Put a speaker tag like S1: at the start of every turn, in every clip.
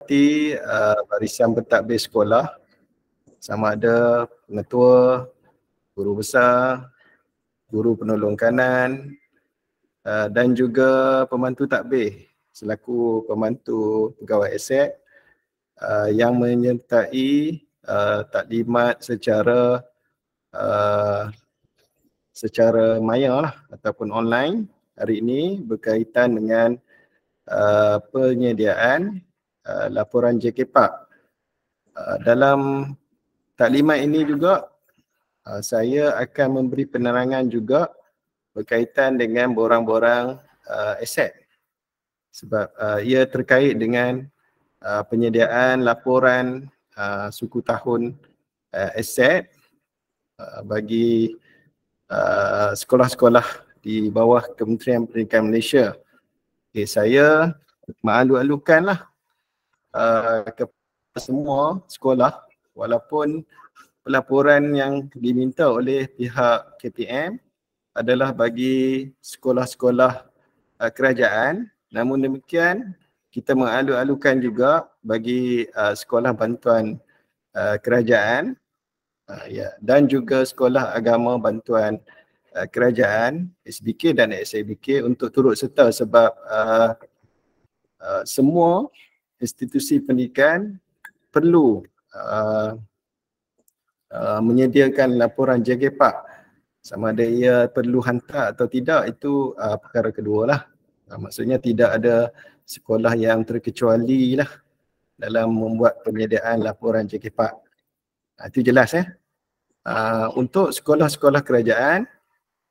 S1: mendapati barisan pentadbir sekolah sama ada pengetua, guru besar, guru penolong kanan dan juga pembantu takbir selaku pembantu pegawai aset yang menyertai taklimat secara maya lah ataupun online hari ini berkaitan dengan penyediaan laporan JKPAK. Dalam taklimat ini juga saya akan memberi penerangan juga berkaitan dengan borang-borang aset sebab ia terkait dengan penyediaan laporan suku tahun aset bagi sekolah-sekolah di bawah Kementerian Pendidikan Malaysia. Okay, saya mengalu-alukanlah kepada semua sekolah walaupun pelaporan yang diminta oleh pihak KPM adalah bagi sekolah-sekolah kerajaan, namun demikian kita mengalu-alukan juga bagi sekolah bantuan kerajaan dan juga sekolah agama bantuan kerajaan, SBK dan SABK untuk turut serta sebab semua institusi pendidikan perlu menyediakan laporan JKPAK. Sama ada ia perlu hantar atau tidak itu perkara kedua lah. Maksudnya tidak ada sekolah yang terkecuali lah dalam membuat penyediaan laporan JKPAK. Itu jelas untuk sekolah-sekolah kerajaan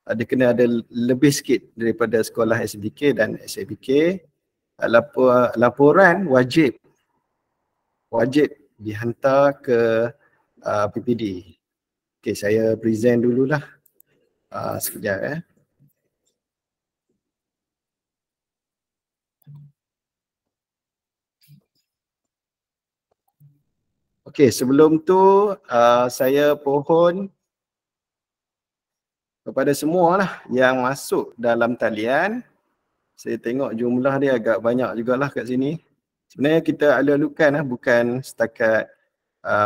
S1: kena ada lebih sikit daripada sekolah SBK dan SABK. Laporan wajib dihantar ke PPD. Okey, saya present dululah sekejap Okey, sebelum tu saya pohon kepada semua lah yang masuk dalam talian. Saya tengok jumlah dia agak banyak jugalah kat sini. Sebenarnya kita alu-alukan bukan setakat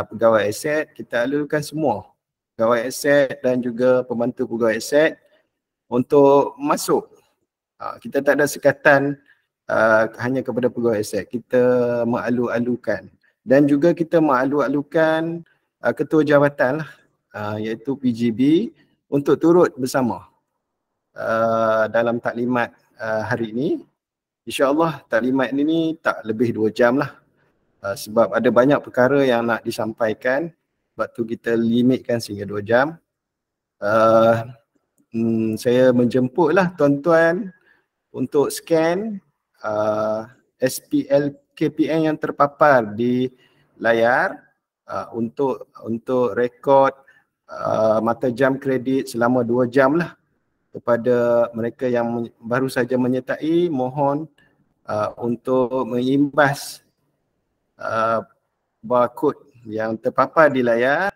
S1: pegawai aset, kita alu-alukan semua pegawai aset dan juga pembantu pegawai aset untuk masuk. Kita tak ada sekatan hanya kepada pegawai aset, kita mengalu-alukan. Dan juga kita mengalu-alukan ketua jabatan lah, iaitu PGB untuk turut bersama dalam taklimat hari ini. InsyaAllah taklimat ini tak lebih 2 jam lah sebab ada banyak perkara yang nak disampaikan, sebab tu kita limitkan sehingga 2 jam. Saya menjemputlah tuan-tuan untuk scan SPL KPM yang terpapar di layar untuk rekod mata jam kredit selama 2 jam lah. Kepada mereka yang baru saja menyertai, mohon untuk mengimbas barcode yang terpapar di layar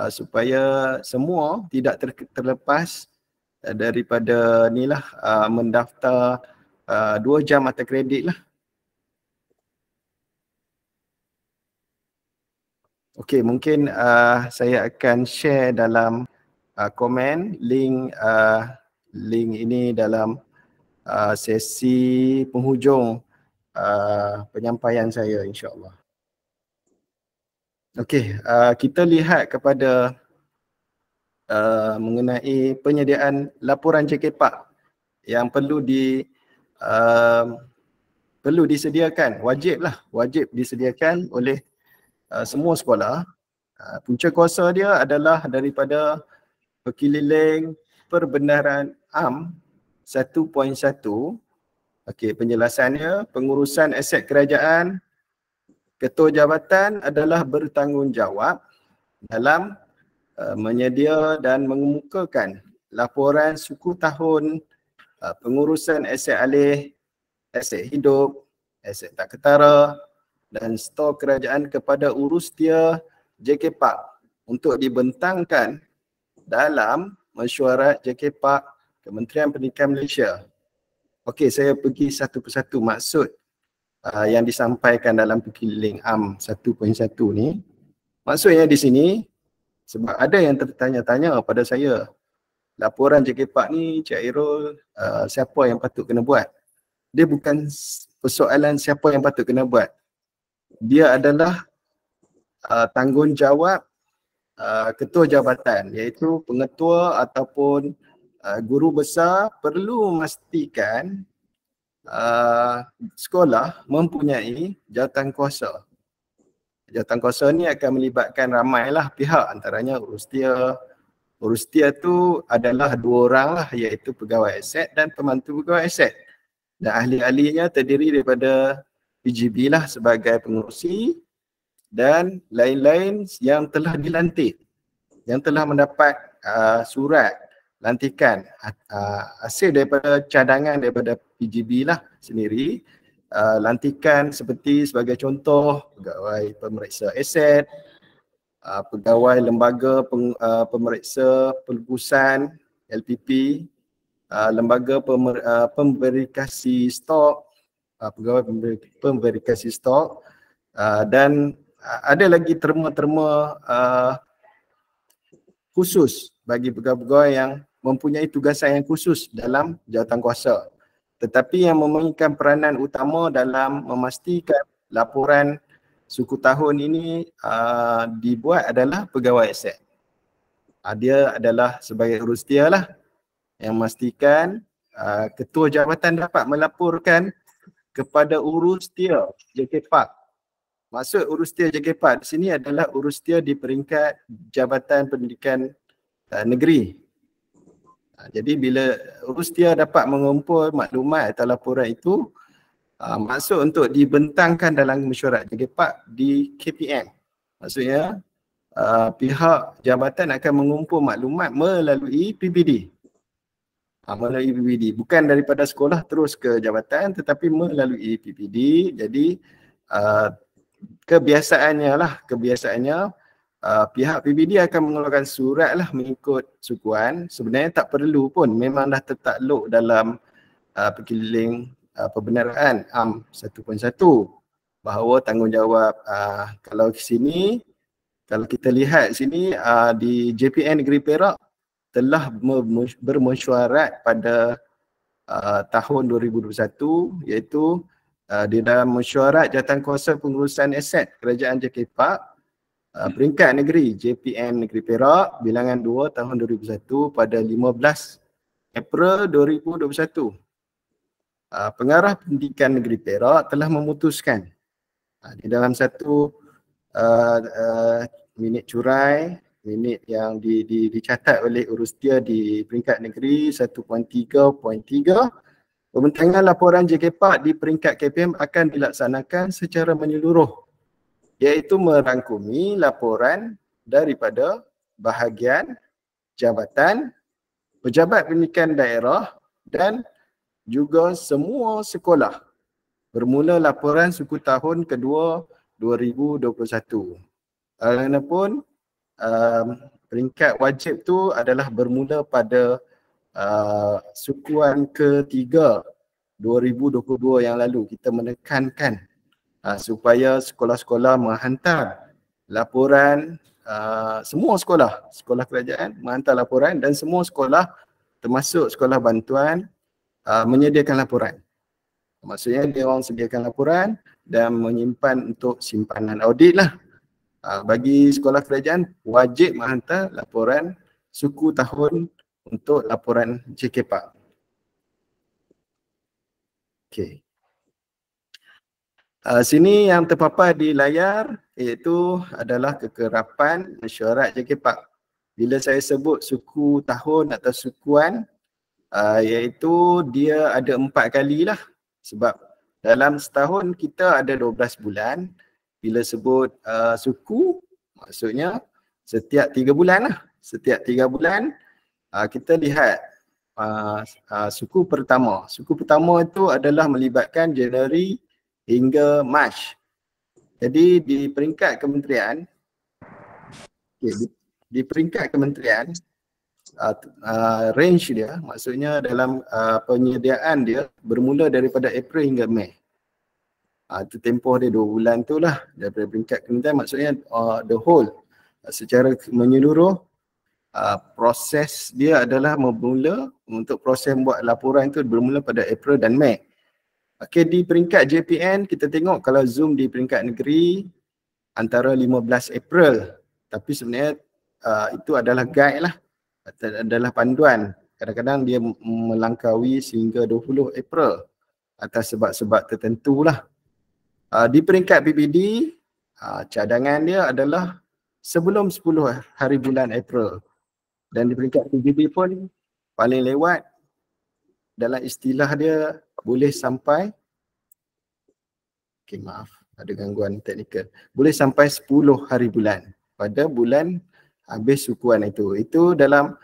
S1: supaya semua tidak terlepas daripada inilah mendaftar 2 jam mata kredit lah. Okey, mungkin saya akan share dalam komen link ini dalam sesi penghujung penyampaian saya, insya-Allah. Okey, kita lihat kepada mengenai penyediaan laporan JKPAK yang perlu disediakan, wajib disediakan oleh semua sekolah. Punca kuasa dia adalah daripada Perkeliling Perbendaharaan Am 1.1. Okey, penjelasannya, pengurusan aset kerajaan, ketua jabatan adalah bertanggungjawab dalam menyedia dan mengemukakan laporan suku tahun, pengurusan aset alih, aset hidup, aset tak ketara dan stor kerajaan kepada urus dia JKPAK untuk dibentangkan dalam mesyuarat JKPAK Kementerian Pendidikan Malaysia. Okey, saya pergi satu persatu maksud yang disampaikan dalam Pekililing AM 1.1 ni, maksudnya di sini sebab ada yang tertanya-tanya pada saya, laporan JKPAK ni Cik Airul, siapa yang patut kena buat? Dia bukan persoalan siapa yang patut kena buat. Dia adalah tanggungjawab ketua jabatan, iaitu pengetua ataupun guru besar perlu memastikan sekolah mempunyai jawatan kuasa ni akan melibatkan ramailah pihak, antaranya urustia. Urustia tu adalah 2 orang lah, iaitu pegawai aset dan pembantu pegawai aset. Dan ahli-ahlinya terdiri daripada PGB lah sebagai pengurusi dan lain-lain yang telah dilantik, yang telah mendapat surat lantikan hasil daripada cadangan daripada PGB lah sendiri. Lantikan seperti sebagai contoh pegawai pemeriksa aset, pegawai lembaga pemeriksa pelubusan LPP, lembaga pemverifikasi stok, pegawai pemverifikasi stok, dan ada lagi terma-terma khusus bagi pegawai-pegawai yang mempunyai tugasan yang khusus dalam jawatan kuasa. Tetapi yang memainkan peranan utama dalam memastikan laporan suku tahun ini dibuat adalah pegawai aset. Dia adalah sebagai urustia lah yang memastikan ketua jabatan dapat melaporkan kepada urustia JKPAK. Maksud urustia JKPAK di sini adalah urustia di peringkat Jabatan Pendidikan Negeri. Jadi bila urustia dapat mengumpul maklumat atau laporan itu, maksud untuk dibentangkan dalam mesyuarat JKPAK di KPM. Maksudnya pihak jabatan akan mengumpul maklumat melalui PPD. Melalui PPD, bukan daripada sekolah terus ke jabatan tetapi melalui PPD. Jadi kebiasaannya pihak PPD akan mengeluarkan surat lah mengikut sukuan. Sebenarnya tak perlu pun, memang dah tertakluk dalam Pekililing Pembenaraan AM 1.1 bahawa tanggungjawab kalau kita lihat sini di JPN Negeri Perak telah bermesyuarat pada tahun 2021, iaitu di dalam mesyuarat jawatankuasa pengurusan aset kerajaan JKPAK peringkat negeri JPN Negeri Perak bilangan 2 tahun 2001 pada 15 April 2021. Pengarah Pendidikan Negeri Perak telah memutuskan di dalam satu minit curai, minit yang dicatat oleh urustia di peringkat negeri 1.3.3, pembentangan laporan JKPAK di peringkat KPM akan dilaksanakan secara menyeluruh, iaitu merangkumi laporan daripada bahagian jabatan, pejabat pendidikan daerah dan juga semua sekolah bermula laporan suku tahun kedua 2021. Walaupun peringkat wajib tu adalah bermula pada sukuan ketiga 2022 yang lalu. Kita menekankan supaya sekolah-sekolah menghantar laporan, semua sekolah kerajaan menghantar laporan dan semua sekolah termasuk sekolah bantuan menyediakan laporan. Maksudnya dia orang sediakan laporan dan menyimpan untuk simpanan audit lah. Bagi sekolah kerajaan wajib menghantar laporan suku tahun untuk laporan JKPAK. Okey. Sini yang terpapar di layar iaitu adalah kekerapan mesyuarat JKPAK. Bila saya sebut suku tahun atau sukuan, iaitu dia ada 4 kali lah. Sebab dalam setahun kita ada 12 bulan. Bila sebut suku, maksudnya setiap 3 bulan lah. Setiap 3 bulan kita lihat suku pertama. Suku pertama itu adalah melibatkan Januari hingga Mac. Jadi di peringkat kementerian, range dia, maksudnya dalam penyediaan dia bermula daripada April hingga Mei. Itu tempoh dia 2 bulan tu lah daripada peringkat kementerian, maksudnya the whole secara menyeluruh proses dia adalah bermula untuk proses buat laporan itu bermula pada April dan Mei. Okey, di peringkat JPN kita tengok kalau zoom di peringkat negeri antara 15 April, tapi sebenarnya itu adalah guide lah, adalah panduan. Kadang-kadang dia melangkaui sehingga 20 April atas sebab-sebab tertentu lah. Di peringkat PPD, cadangan dia adalah sebelum 10 hari bulan April. Dan di peringkat PPD pun paling lewat dalam istilah dia boleh sampai, maaf ada gangguan teknikal, boleh sampai 10 hari bulan pada bulan habis sukuan itu. Itu dalam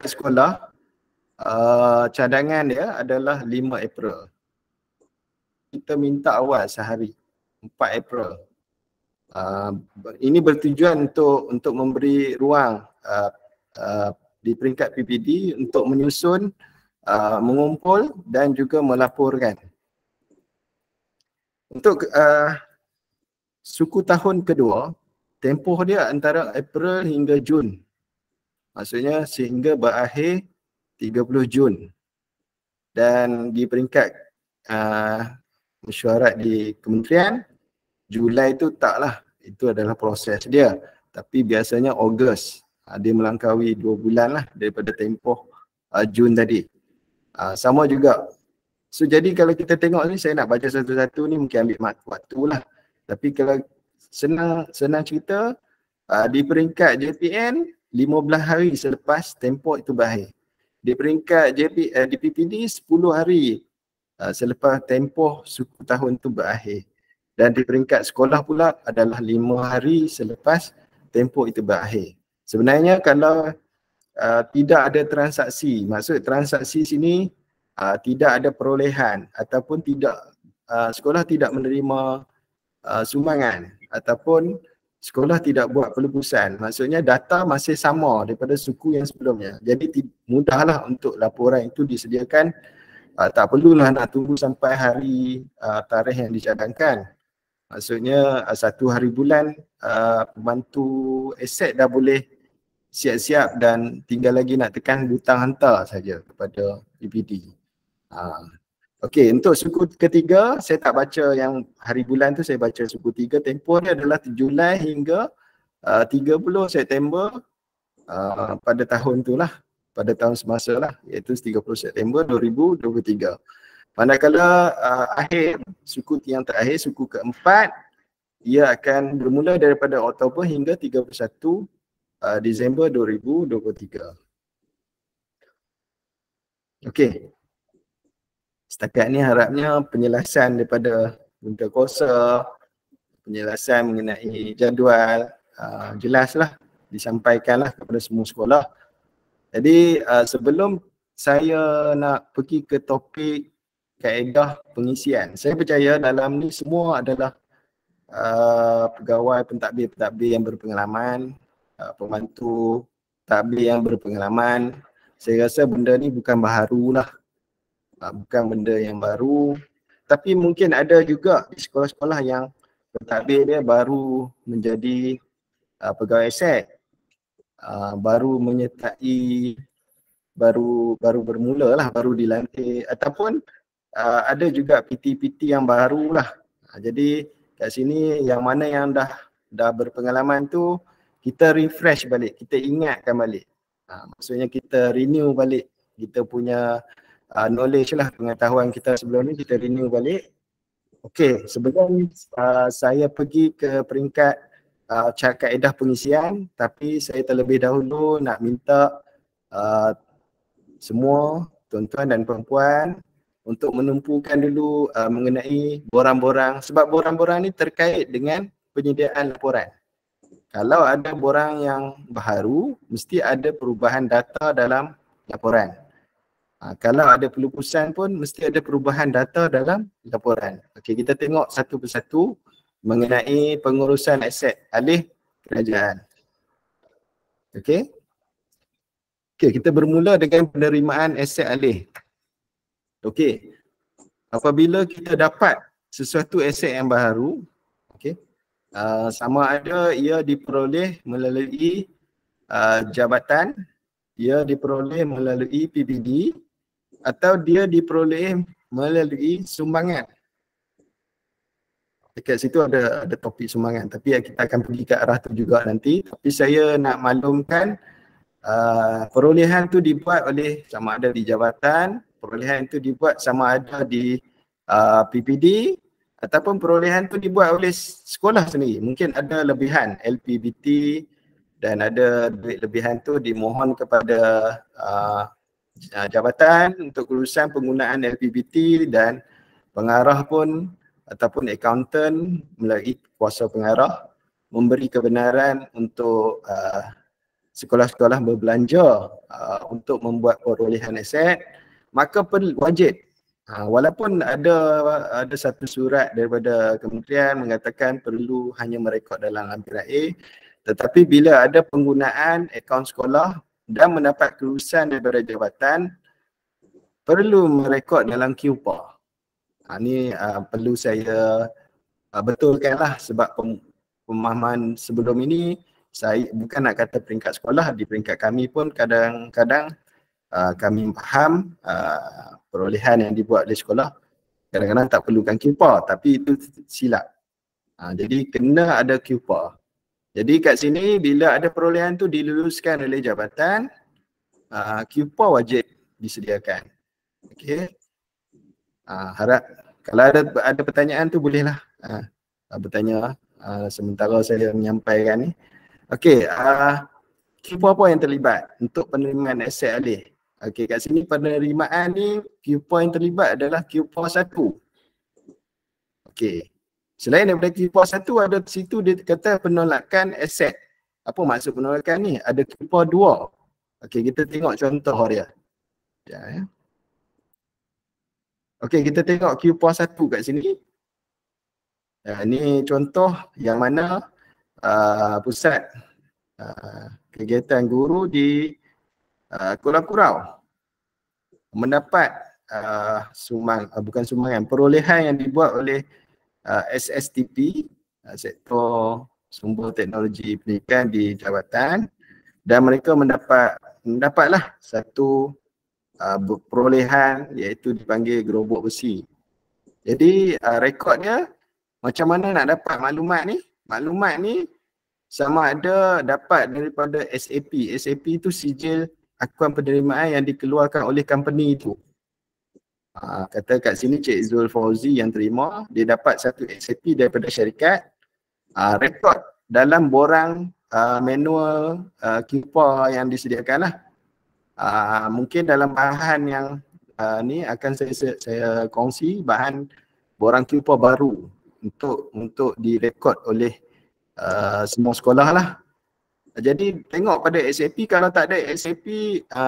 S1: sekolah, cadangan dia adalah 5 April. Kita minta awal sehari, 4 April. Ini bertujuan untuk memberi ruang di peringkat PPD untuk menyusun, mengumpul dan juga melaporkan. Untuk suku tahun kedua, tempoh dia antara April hingga Jun. Maksudnya sehingga berakhir 30 Jun. Dan di peringkat mesyuarat di kementerian, Julai itu taklah, itu adalah proses dia. Tapi biasanya Ogos, dia melangkaui 2 bulan lah daripada tempoh Jun tadi. Sama juga. So jadi kalau kita tengok ni, saya nak baca satu-satu ni mungkin ambil waktu lah. Tapi kalau senang cerita, di peringkat JPN 15 hari selepas tempoh itu berakhir. Di peringkat di PPD 10 hari selepas tempoh suku tahun itu berakhir. Dan di peringkat sekolah pula adalah 5 hari selepas tempoh itu berakhir. Sebenarnya kalau tidak ada transaksi, maksud transaksi sini tidak ada perolehan ataupun tidak sekolah tidak menerima sumbangan ataupun sekolah tidak buat pelupusan, maksudnya data masih sama daripada suku yang sebelumnya. Jadi mudahlah untuk laporan itu disediakan, tak perlulah nak tunggu sampai hari tarikh yang dicadangkan. Maksudnya 1 hari bulan pembantu aset dah boleh siap-siap dan tinggal lagi nak tekan butang hantar saja kepada PPD. Okey, untuk suku ketiga saya tak baca yang hari bulan tu, saya baca suku 3. Tempoh dia adalah Julai hingga 30 September pada tahun tu lah, pada tahun semasa lah, iaitu 30 September 2023. Manakala akhir suku yang terakhir, suku keempat, ia akan bermula daripada Oktober hingga 31 Disember 2023. Okey. Setakat ni harapnya penjelasan daripada Menteri Kuasa, penjelasan mengenai jadual jelaslah, disampaikanlah kepada semua sekolah. Jadi sebelum saya nak pergi ke topik kaedah pengisian, saya percaya dalam ni semua adalah pegawai pentadbir yang berpengalaman, pembantu tadbir yang berpengalaman. Saya rasa benda ni bukan baharu lah. Bukan benda yang baru, tapi mungkin ada juga di sekolah-sekolah yang pentadbir dia baru menjadi pegawai aset, baru menyertai, baru bermula lah, baru dilantik, ataupun ada juga PT-PT yang baru lah. Jadi kat sini yang mana yang dah berpengalaman tu, kita refresh balik, kita ingatkan balik. Maksudnya kita renew balik kita punya knowledge lah, pengetahuan kita sebelum ni kita renew balik. Okey, sebelum saya pergi ke peringkat kaedah pengisian, tapi saya terlebih dahulu nak minta semua tuan-tuan dan puan-puan untuk menumpukan dulu mengenai borang-borang, sebab borang-borang ni terkait dengan penyediaan laporan. Kalau ada borang yang baharu, mesti ada perubahan data dalam laporan. Kalau ada pelupusan pun mesti ada perubahan data dalam laporan. Okey, kita tengok satu persatu mengenai pengurusan aset alih kerajaan. Okey. Okey, kita bermula dengan penerimaan aset alih. Okey. Apabila kita dapat sesuatu aset yang baru, okey, sama ada ia diperoleh melalui jabatan, ia diperoleh melalui PBD atau dia diperoleh melalui sumbangan. Dekat situ ada topik sumbangan, tapi kita akan pergi ke arah tu juga nanti. Tapi saya nak maklumkan perolehan tu dibuat oleh sama ada di jabatan, perolehan itu dibuat sama ada di PPD ataupun perolehan tu dibuat oleh sekolah sendiri. Mungkin ada lebihan LPBT dan ada duit lebihan tu dimohon kepada jabatan untuk urusan penggunaan LPBT, dan pengarah pun ataupun accountant melalui kuasa pengarah memberi kebenaran untuk sekolah-sekolah berbelanja untuk membuat perolehan aset, maka wajib walaupun ada satu surat daripada kementerian mengatakan perlu hanya merekod dalam lampiran A, tetapi bila ada penggunaan akaun sekolah dan mendapat kelulusan daripada jabatan, perlu merekod dalam QPA. Ini perlu saya betulkanlah, sebab pemahaman sebelum ini saya bukan nak kata peringkat sekolah, di peringkat kami pun kadang-kadang kami faham perolehan yang dibuat oleh sekolah kadang-kadang tak perlukan QPA, tapi itu silap. Jadi kena ada QPA. Jadi kat sini bila ada perolehan tu diluluskan oleh jabatan, QPA wajib disediakan. Okey. Harap kalau ada pertanyaan tu bolehlah bertanya sementara saya menyampaikan ni. Okey, QPA apa yang terlibat untuk penerimaan aset alih? Okey, kat sini penerimaan ni QPA yang terlibat adalah QPA 1. Okey. Selain daripada QPA 1, ada situ dia kata penolakan aset. Apa maksud penolakan ni? Ada QPA 2. Okey, kita tengok contoh dia. Ya. Okey, kita tengok QPA 1 kat sini. Ini contoh yang mana pusat kegiatan guru di Kuala Kurau mendapat bukan sumbangan, perolehan yang dibuat oleh SSTP, Sektor Sumber Teknologi Pendidikan di jabatan, dan mereka mendapatlah satu perolehan iaitu dipanggil gerobok besi. Jadi rekodnya macam mana nak dapat maklumat ni? Maklumat ni sama ada dapat daripada SAP. SAP itu sijil akuan penerimaan yang dikeluarkan oleh company itu. Kata kat sini Cik Zul Fauzi yang terima, dia dapat satu SAP daripada syarikat, rekod dalam borang manual QPA yang disediakan lah. Mungkin dalam bahan yang ni akan saya kongsi bahan borang QPA baru untuk direkod oleh semua sekolah lah. Jadi tengok pada SAP, kalau tak ada SAP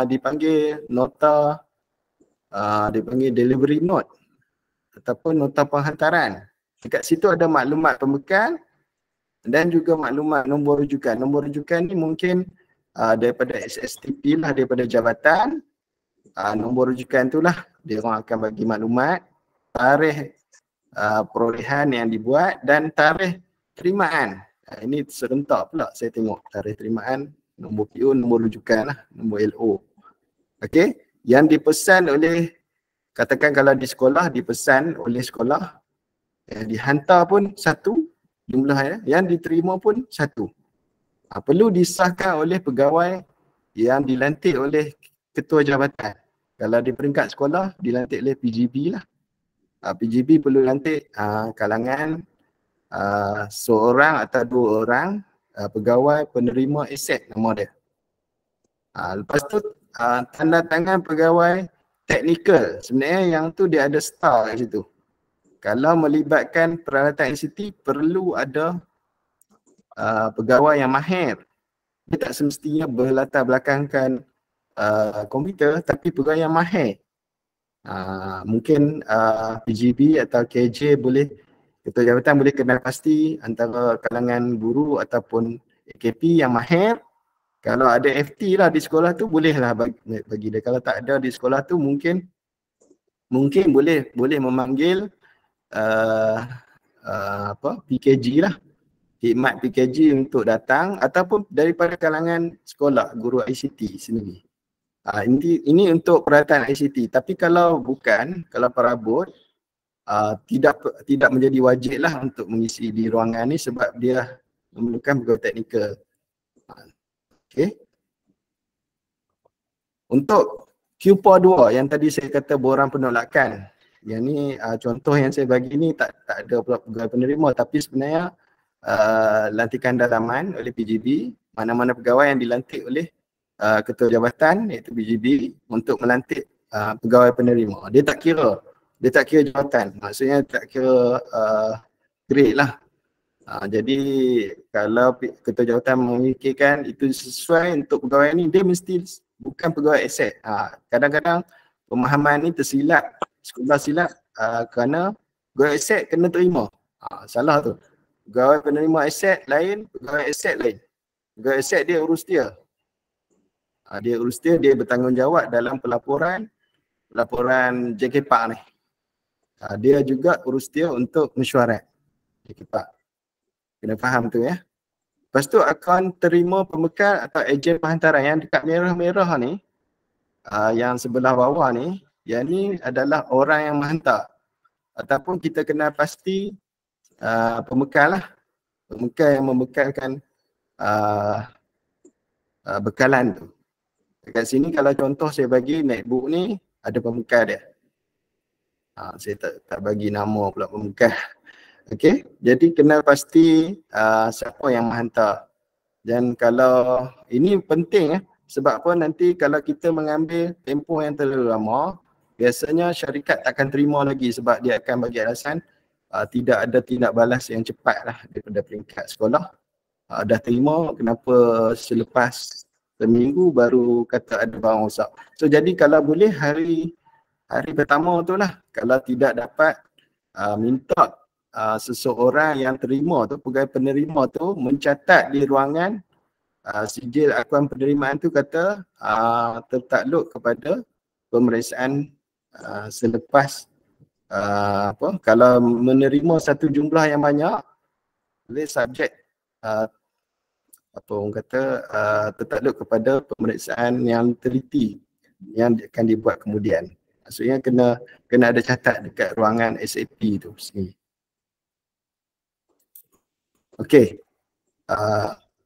S1: dipanggil nota, dipanggil delivery note ataupun nota penghantaran. Dekat situ ada maklumat pembekal dan juga maklumat nombor rujukan. Nombor rujukan ni mungkin daripada SSTP lah, daripada jabatan. Nombor rujukan tu lah dia orang akan bagi maklumat, tarikh perolehan yang dibuat dan tarikh terimaan. Ini serentak pula saya tengok tarikh terimaan, nombor PO, nombor rujukan lah, nombor LO. Okey, yang dipesan oleh, katakan kalau di sekolah dipesan oleh sekolah, yang dihantar pun satu jumlahnya, yang diterima pun satu. Perlu disahkan oleh pegawai yang dilantik oleh ketua jabatan. Kalau di peringkat sekolah dilantik oleh PGB lah. PGB perlu lantik kalangan seorang atau dua orang pegawai penerima aset, nama dia. Lepas tu tanda tangan pegawai teknikal. Sebenarnya yang tu dia ada star kat situ. Kalau melibatkan peralatan ICT perlu ada pegawai yang mahir. Dia tak semestinya berlatar belakangkan komputer, tapi pegawai yang mahir. Mungkin PGB atau KJ boleh, ketua jabatan boleh kenal pasti antara kalangan guru ataupun AKP yang mahir. Kalau ada FT lah di sekolah tu bolehlah bagi dia. Kalau tak ada di sekolah tu mungkin boleh memanggil PKG lah, khidmat PKG untuk datang ataupun daripada kalangan sekolah, guru ICT sendiri. Ini untuk peralatan ICT. Tapi kalau bukan, kalau perabot, tidak menjadi wajib lah untuk mengisi di ruangan ni sebab dia memerlukan pegawai teknikal. Okay. Untuk QPOR 2 yang tadi saya kata borang penolakan, yang ni contoh yang saya bagi ni tak ada pula pegawai penerima, tapi sebenarnya lantikan dalaman oleh PGB, mana-mana pegawai yang dilantik oleh ketua jabatan iaitu PGB untuk melantik pegawai penerima. Dia tak kira jabatan, maksudnya tak kira grade lah. Jadi kalau ketua jabatan memikirkan itu sesuai untuk pegawai ni, dia mesti bukan pegawai aset. Kadang-kadang pemahaman ni tersilap, sekolah silap kerana pegawai aset kena terima. Salah tu. Pegawai penerima aset lain, pegawai aset lain. Pegawai aset dia urus dia. Dia bertanggungjawab dalam pelaporan JKPAK ni. Dia juga urus dia untuk mesyuarat JKPAK. Kena faham tu ya. Lepas tu akaun terima pembekal atau ejen penghantaran yang dekat merah-merah ni, yang sebelah bawah ni, yang ni adalah orang yang menghantar. Ataupun kita kena pasti pembekal lah. Pembekal yang membekalkan bekalan tu. Dekat sini kalau contoh saya bagi MacBook ni ada pembekal dia. Saya tak bagi nama pula pembekal. Okey, jadi kena pasti siapa yang menghantar. Dan kalau ini penting sebab apa, nanti kalau kita mengambil tempoh yang terlalu lama, biasanya syarikat takkan terima lagi sebab dia akan bagi alasan tidak ada tindak balas yang cepat lah daripada peringkat sekolah. Dah terima, kenapa selepas seminggu baru kata ada barang rosak. So jadi kalau boleh hari pertama tu lah, kalau tidak dapat minta seseorang yang terima tu, pegawai penerima tu mencatat di ruangan sijil akuan penerimaan tu kata tertakluk kepada pemeriksaan selepas kalau menerima satu jumlah yang banyak boleh subjek tertakluk kepada pemeriksaan yang teliti yang akan dibuat kemudian. Maksudnya kena ada catat dekat ruangan SAP tu sendiri. Okey,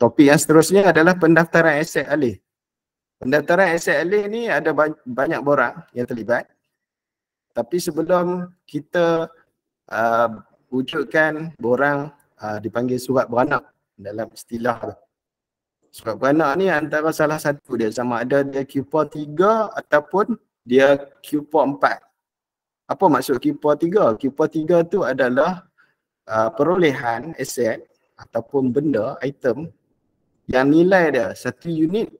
S1: topik yang seterusnya adalah pendaftaran aset alih. Pendaftaran aset alih ni ada banyak borang yang terlibat. Tapi sebelum kita wujudkan borang dipanggil surat beranak dalam istilah tu. Surat beranak ni antara salah satu dia, sama ada dia QPOR 3 ataupun dia QPOR 4. Apa maksud QPOR 3? QPOR 3 tu adalah perolehan aset ataupun benda, item yang nilai dia satu unit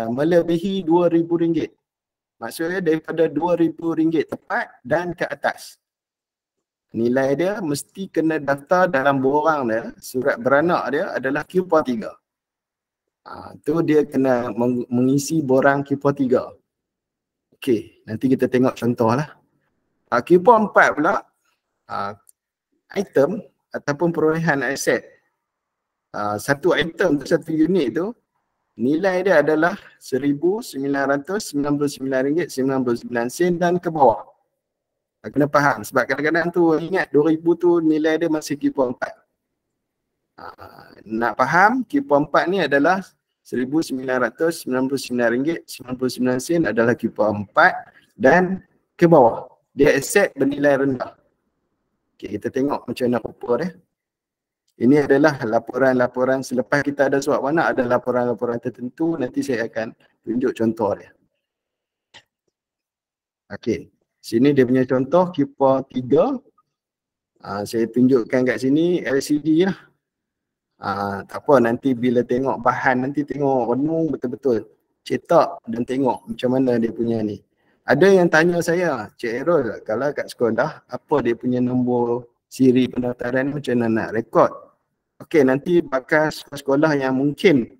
S1: melebihi RM2,000. Maksudnya daripada RM2,000 tepat dan ke atas. Nilai dia mesti kena daftar dalam borang dia, surat beranak dia adalah QPOR 3. Tu dia kena mengisi borang QPOR 3. Okey, nanti kita tengok contoh lah. QPOR 4 pula, item ataupun perolehan aset. Satu item tu, satu unit tu, nilai dia adalah RM1,999.99 dan ke bawah. Kena faham sebab kadang-kadang tu ingat RM2,000 tu nilai dia masih QPOR 4. Nak faham QPOR 4 ni adalah RM1,999.99 adalah QPOR 4 dan ke bawah. Dia aset bernilai rendah. Okay, kita tengok macam mana rupa dia. Ini adalah laporan-laporan selepas kita ada surat beranak, ada laporan-laporan tertentu, nanti saya akan tunjuk contoh dia. Okey, sini dia punya contoh QPOR 3. Saya tunjukkan kat sini LCD lah. Tak apa, nanti bila tengok bahan, nanti tengok renung betul-betul. Cetak dan tengok macam mana dia punya ni. Ada yang tanya saya, Cik Errol, kalau kat sekolah, apa dia punya nombor siri pendaftaran macam mana nak rekod? Okey, nanti bakal sekolah yang mungkin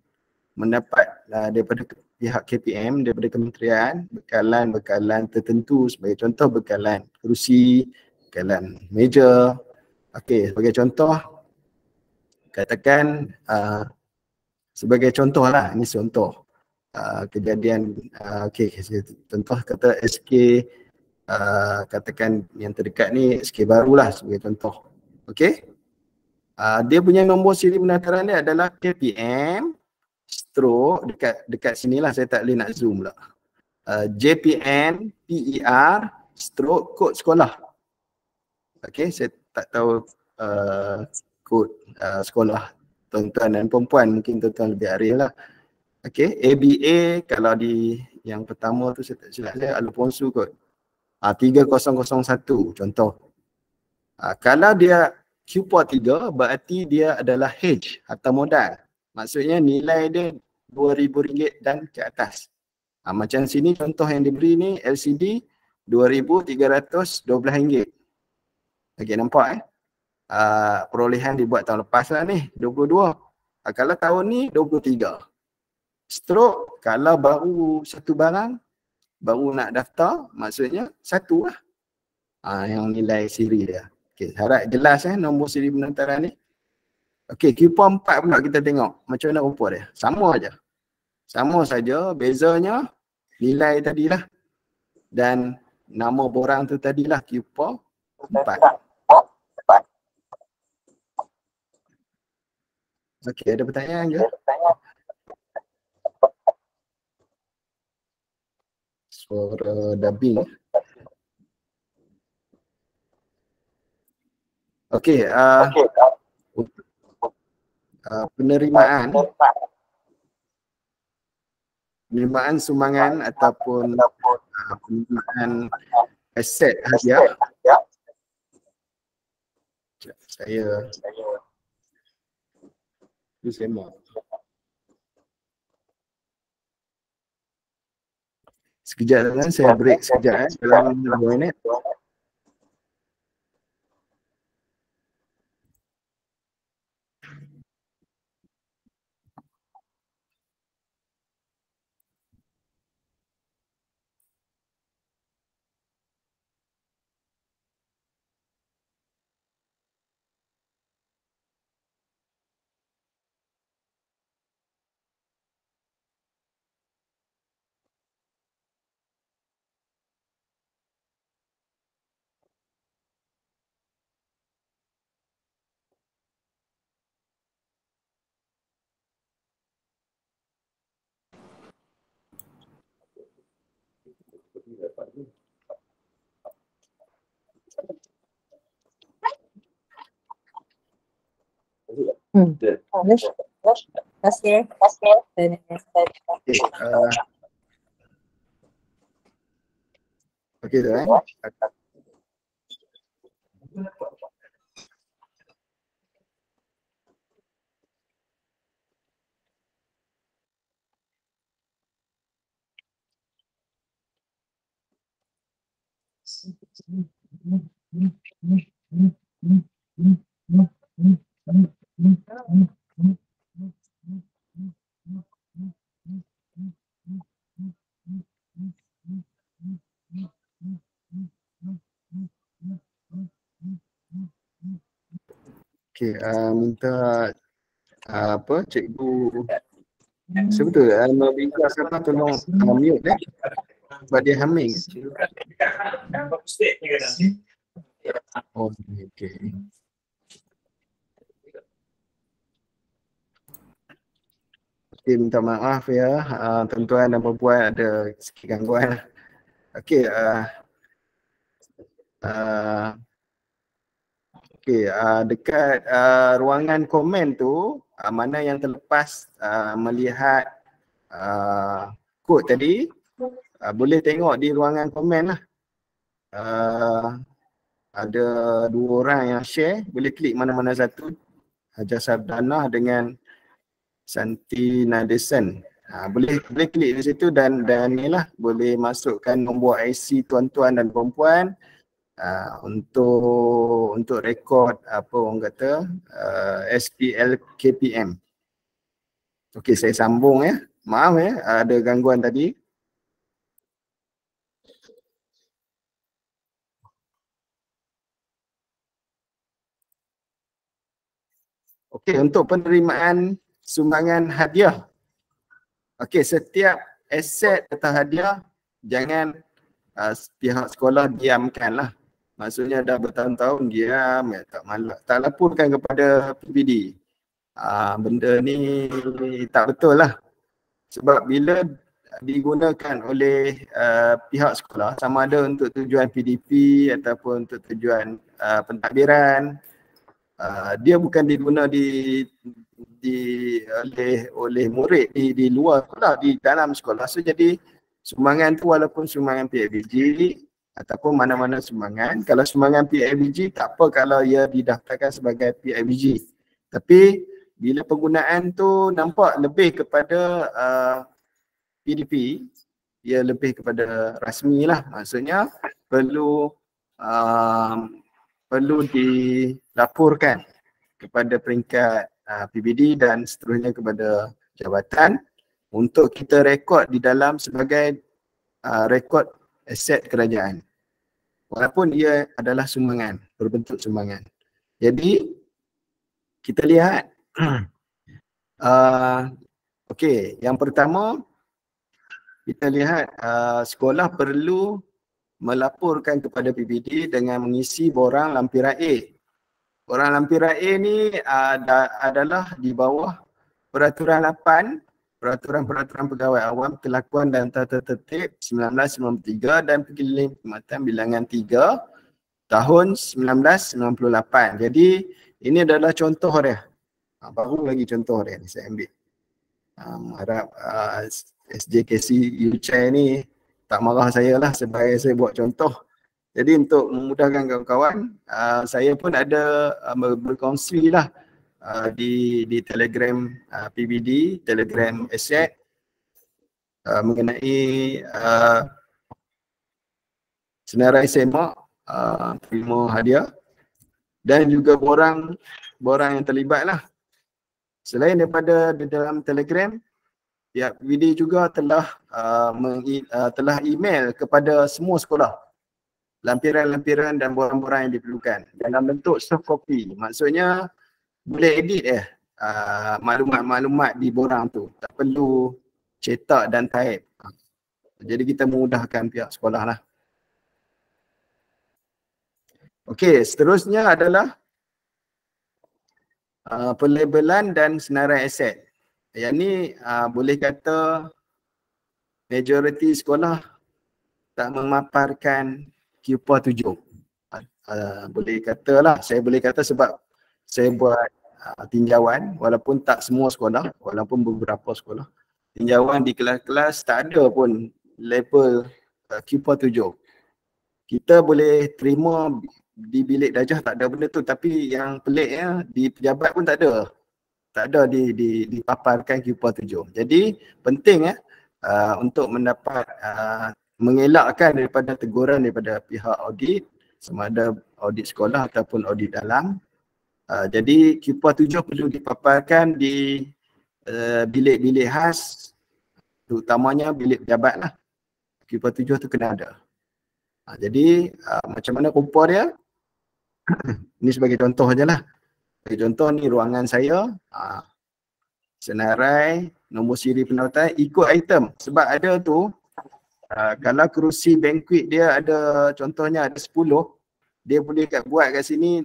S1: mendapat daripada pihak KPM, daripada kementerian, bekalan tertentu, sebagai contoh bekalan kerusi, bekalan meja. Okey, sebagai contoh, katakan sebagai contoh lah, ini contoh kejadian, okey, contoh kata SK, katakan yang terdekat ni SK barulah sebagai contoh. Okey, dia punya nombor siri pendaftaran dia adalah KPM stroke dekat sinilah, saya tak boleh nak zoom pula. JPN PER stroke kod sekolah. Okey, saya tak tahu kod sekolah tuan-tuan dan perempuan, mungkin tuan-tuan lebih arif lah. Okey, ABA kalau di yang pertama tu saya tak silap saya Alfonso kod 3001 contoh. Kalau dia Q4 3 berarti dia adalah H atau modal. Maksudnya nilai dia RM2,000 dan ke atas. Macam sini contoh yang diberi ni LCD RM2,312. Okey, nampak perolehan dibuat tahun lepas lah ni 22. Kalau tahun ni 23. Stroke kalau baru satu barang, baru nak daftar, maksudnya satu lah yang nilai siri dia. Okey, harap jelas nombor siri pendaftaran ni. Okey, Q4 pula kita tengok macam mana rupa dia. Sama aja. Sama saja, bezanya nilai tadilah dan nama borang tu tadilah Q4 4. Okey, ada pertanyaan ke? Suara dubbing. Okey, penerimaan sumbangan ataupun penerimaan aset hadiah. Saya mau sekejap kan, saya break sekejap dalam 2 minit. Okey tu Okey, minta cikgu sebetul Nobika siapa tolong mute dia sebab dia humming. Oh, okey. Okey, minta maaf ya tuan-tuan dan puan ada sikit gangguan. Okey, dekat ruangan komen tu mana yang terlepas melihat kod tadi, boleh tengok di ruangan komen lah. Ada 2 orang yang share, boleh klik mana-mana satu, Hajar Sardanah dengan Santi Nadesan. Boleh klik di situ dan inilah boleh masukkan nombor IC tuan-tuan dan perempuan untuk rekod apa orang kata SPL KPM. Okey, saya sambung ya. Maaf ada gangguan tadi. Okey, untuk penerimaan sumbangan hadiah. Okey, setiap aset atau hadiah jangan pihak sekolah diamkan lah. Maksudnya dah bertahun-tahun diam, tak laporkan kepada PBD. Benda ni tak betul lah. Sebab bila digunakan oleh pihak sekolah, sama ada untuk tujuan PDP ataupun untuk tujuan pentadbiran, dia bukan diguna oleh murid di luar sekolah, di dalam sekolah. So jadi sumbangan tu walaupun sumbangan PIBG ataupun mana-mana sumbangan, kalau sumbangan PIBG tak apa kalau ia didaftarkan sebagai PIBG. Tapi bila penggunaan tu nampak lebih kepada PDP, ia lebih kepada rasmi lah. Maksudnya perlu dilaporkan kepada peringkat PBD dan seterusnya kepada jabatan untuk kita rekod di dalam sebagai rekod aset kerajaan. Walaupun ia adalah sumbangan, berbentuk sumbangan. Jadi kita lihat okey, yang pertama kita lihat sekolah perlu melaporkan kepada PBD dengan mengisi borang lampiran A. Borang lampiran A ni adalah di bawah Peraturan 8, Peraturan Pegawai Awam Kelakuan dan Tata Tertib 1993 dan Perkhidmatan Bilangan 3 tahun 1998. Jadi ini adalah contoh dia. Baru lagi contoh dia ni saya ambil. Harap SJKC UCHAI ni tak marah saya lah sebagai saya buat contoh. Jadi untuk memudahkan kawan-kawan, saya pun ada berkongsi lah di Telegram PBD, Telegram Aset mengenai senarai semak terima hadiah dan juga borang yang terlibat lah. Selain daripada di dalam Telegram, pihak PBD juga telah email kepada semua sekolah lampiran-lampiran dan borang-borang yang diperlukan dalam bentuk soft copy. Maksudnya boleh edit maklumat-maklumat di borang tu. Tak perlu cetak dan type. Jadi kita memudahkan pihak sekolah lah. Okey, seterusnya adalah pelabelan dan senarai aset. Yang ni boleh kata majoriti sekolah tak memaparkan QPA 7. Boleh katalah, saya boleh kata sebab saya buat tinjauan, walaupun tak semua sekolah, walaupun beberapa sekolah, tinjauan di kelas-kelas tak ada pun label QPA 7. Kita boleh terima di bilik darjah tak ada benda tu, tapi yang peliknya di pejabat pun tak ada. Tak ada dipaparkan QPA 7. Jadi penting untuk mendapat mengelakkan daripada teguran daripada pihak audit, sama ada audit sekolah ataupun audit dalam. Jadi QPA 7 perlu dipaparkan di bilik-bilik khas, terutamanya bilik pejabat lah. QPA 7 tu kena ada. Jadi macam mana rupa dia? Ini sebagai contoh je lah. Sebagai contoh ni ruangan saya, senarai, nombor siri pendaftaran, ikut item. Sebab ada tu, kalau kerusi banquet dia ada, contohnya ada 10, dia boleh buat kat sini,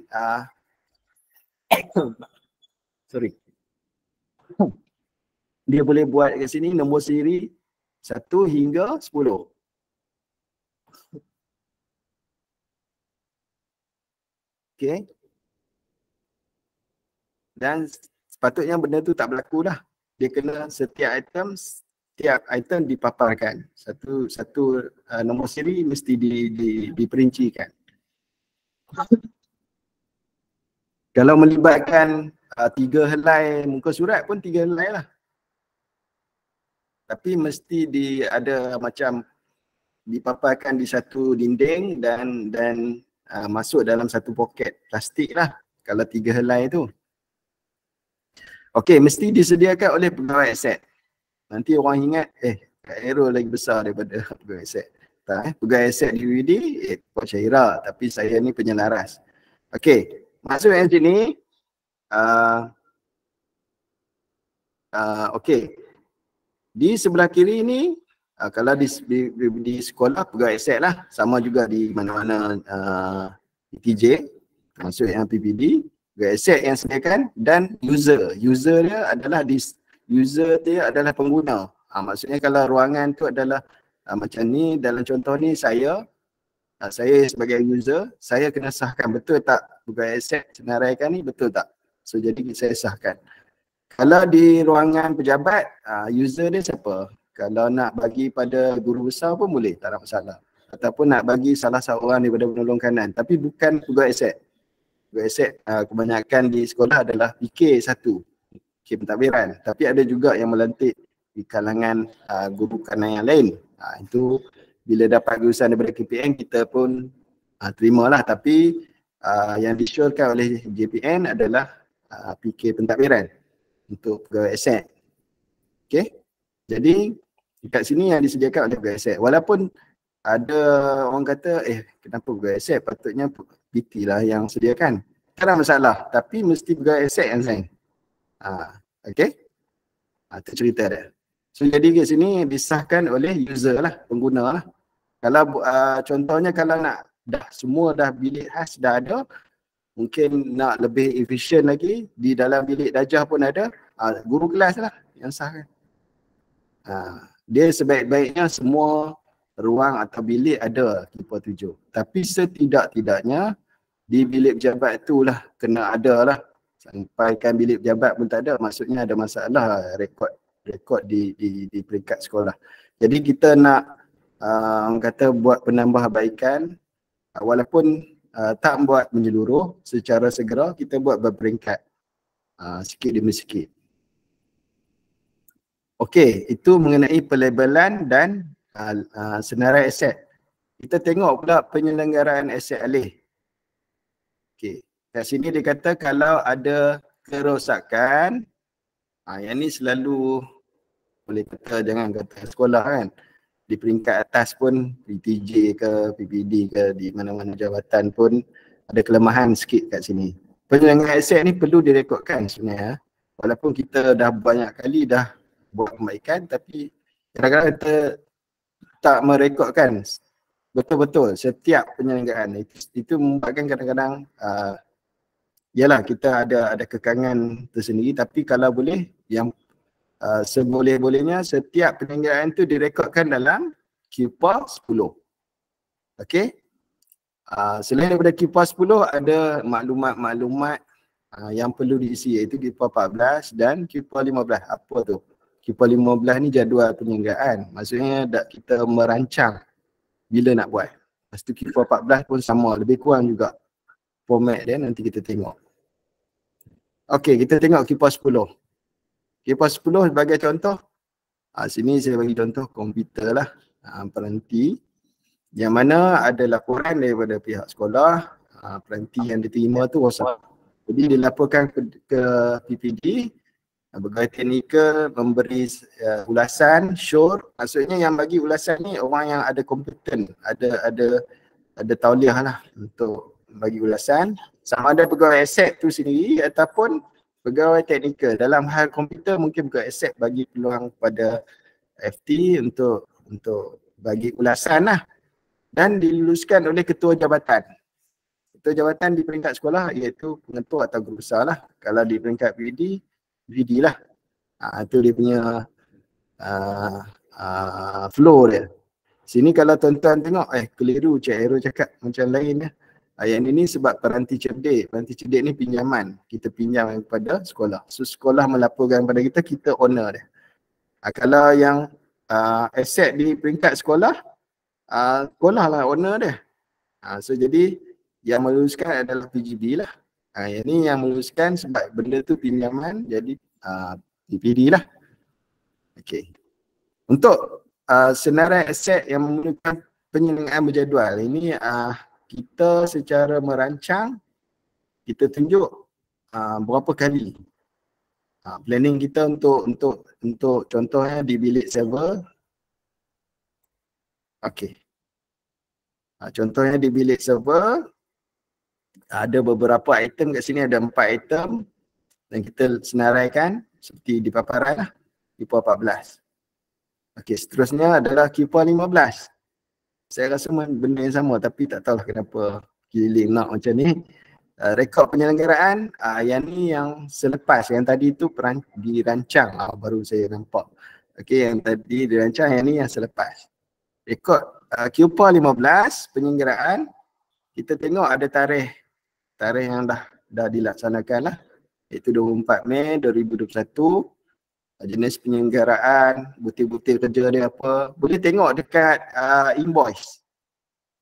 S1: sorry. Dia boleh buat kat sini nombor siri 1 hingga 10. Okay. Dan sepatutnya benda tu tak berlaku dah. Dia kena setiap item dipaparkan. Satu nombor siri mesti diperincikan. Kalau melibatkan 3 helai muka surat pun 3 helai lah. Tapi mesti ada macam dipaparkan di satu dinding dan masuk dalam satu poket plastik lah kalau 3 helai tu. Okey, mesti disediakan oleh pegawai aset. Nanti orang ingat, Kak Aero lagi besar daripada pegawai aset. Tak, pegawai aset di UiD, Puan Syahira, tapi saya ni penyelaras. Okey, masuk yang sini. Okey. Di sebelah kiri ni, kalau di sekolah pegawai aset lah, sama juga di mana-mana PTJ, masuk yang PPD, pegawai aset yang sediakan, dan user. User dia adalah pengguna. Maksudnya kalau ruangan tu adalah macam ni, dalam contoh ni saya sebagai user, saya kena sahkan betul tak pegawai aset senaraikan ni betul tak. So jadi saya sahkan. Kalau di ruangan pejabat, user dia siapa? Kalau nak bagi pada guru besar pun boleh, tak ada masalah. Ataupun nak bagi salah seorang daripada penolong kanan. Tapi bukan pegawai aset. Pegawai aset kebanyakan di sekolah adalah PK1, PK pentadbiran. Tapi ada juga yang melantik di kalangan guru kanan yang lain. Itu bila dapat urusan daripada KPN, kita pun terimalah. Tapi yang disyorkan oleh JPN adalah PK pentadbiran untuk pegawai aset. Okey. Jadi dekat sini yang disediakan oleh pegawai aset. Walaupun ada orang kata kenapa pegawai aset, patutnya PT lah yang sediakan. Tak ada masalah, tapi mesti pegawai aset yang sign. Okey. Itu cerita dia. So jadi kat sini disahkan oleh user lah, pengguna lah. Kalau contohnya kalau nak semua dah bilik khas dah ada, mungkin nak lebih efisien lagi, di dalam bilik darjah pun ada, guru kelas lah yang sahkan. Dia sebaik-baiknya semua ruang atau bilik ada keeper 7. Tapi setidak-tidaknya di bilik pejabat itulah kena ada lah. Sampaikan bilik pejabat pun tak ada, maksudnya ada masalah rekod di peringkat sekolah. Jadi kita nak orang kata buat penambahbaikan, walaupun tak buat menyeluruh secara segera, kita buat berperingkat sikit demi sikit. Okey, itu mengenai pelabelan dan senarai aset. Kita tengok pula penyelenggaraan aset alih. Okey, kat sini dia kata kalau ada kerosakan, yang ni selalu boleh kata, jangan kata sekolah kan, di peringkat atas pun, PTJ ke PPD ke, di mana-mana jabatan pun ada kelemahan sikit kat sini. Penyelenggaraan aset ni perlu direkodkan sebenarnya. Walaupun kita dah banyak kali dah buat perbaikan, tapi kadang-kadang kita tak merekodkan betul-betul setiap penyelenggaraan. Itu membuatkan kadang-kadang yalah kita ada kekangan tersendiri, tapi kalau boleh yang seboleh-bolehnya setiap penyelenggaraan itu direkodkan dalam QPA 10. Okey. Selain daripada QPA 10 ada maklumat-maklumat yang perlu diisi, iaitu QPA 14 dan QPA 15. Apa tu? QPA 15 ni jadual penyelenggaraan. Maksudnya kita merancang bila nak buat. Lepas tu QPA 14 pun sama, lebih kurang juga format dia, nanti kita tengok. Okey, kita tengok QPA 10. QPA 10 sebagai contoh, sini saya bagi contoh komputer lah, peranti yang mana ada laporan daripada pihak sekolah, peranti yang diterima tu rosak. Jadi dilaporkan ke PPD, pegawai teknikal memberi ulasan, sure. Maksudnya yang bagi ulasan ni orang yang ada kompeten, ada tauliah lah untuk bagi ulasan. Sama ada pegawai aset tu sendiri ataupun pegawai teknikal. Dalam hal komputer mungkin pegawai aset bagi peluang kepada FT untuk bagi ulasan lah, dan diluluskan oleh ketua jabatan. Ketua jabatan di peringkat sekolah iaitu pengetua atau guru besar lah. Kalau di peringkat VD lah. Itu dia punya flow dia. Sini kalau tuan-tuan tengok, keliru Cik Aero cakap macam lain. Yang ini sebab peranti cerdik. Peranti cerdik ni pinjaman. Kita pinjam kepada sekolah. So sekolah melaporkan kepada kita, kita owner dia. Kalau yang aset di peringkat sekolah, sekolah lah owner dia. So jadi yang meluluskan adalah PGB lah. Yang ni yang meluluskan sebab benda tu pinjaman, jadi PPD lah. Okey. Untuk senarai aset yang memerlukan penyelenggaraan berjadual, ini kita secara merancang, kita tunjuk berapa kali Planning kita untuk contohnya di bilik server. Okey. Contohnya di bilik server ada beberapa item kat sini, ada 4 item dan kita senaraikan seperti di paparan lah, Q4 14. Okey, seterusnya adalah Q4 15. Saya rasa benda yang sama tapi tak tahulah kenapa keliling nak macam ni. Rekod penyelenggaraan, yang ni yang selepas, yang tadi tu dirancang, baru saya nampak. Okey, yang tadi dirancang, yang ni yang selepas. Rekod Q4 15 penyelenggaraan, kita tengok ada tarikh yang dah dilaksanakan lah, iaitu 24 Mei 2021. Jenis penyelenggaraan, bukti-bukti kerja dia apa, boleh tengok dekat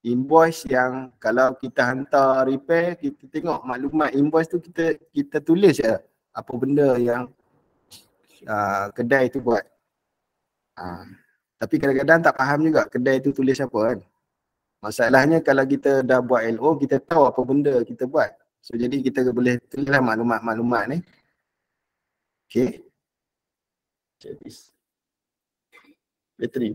S1: invoice yang kalau kita hantar repair, kita tengok maklumat invoice tu, kita tulis je apa benda yang kedai tu buat. Tapi kadang-kadang tak faham juga kedai tu tulis apa kan. Masalahnya kalau kita dah buat LO, kita tahu apa benda kita buat. So jadi kita boleh tulislah maklumat-maklumat ni. Okay. Bateri.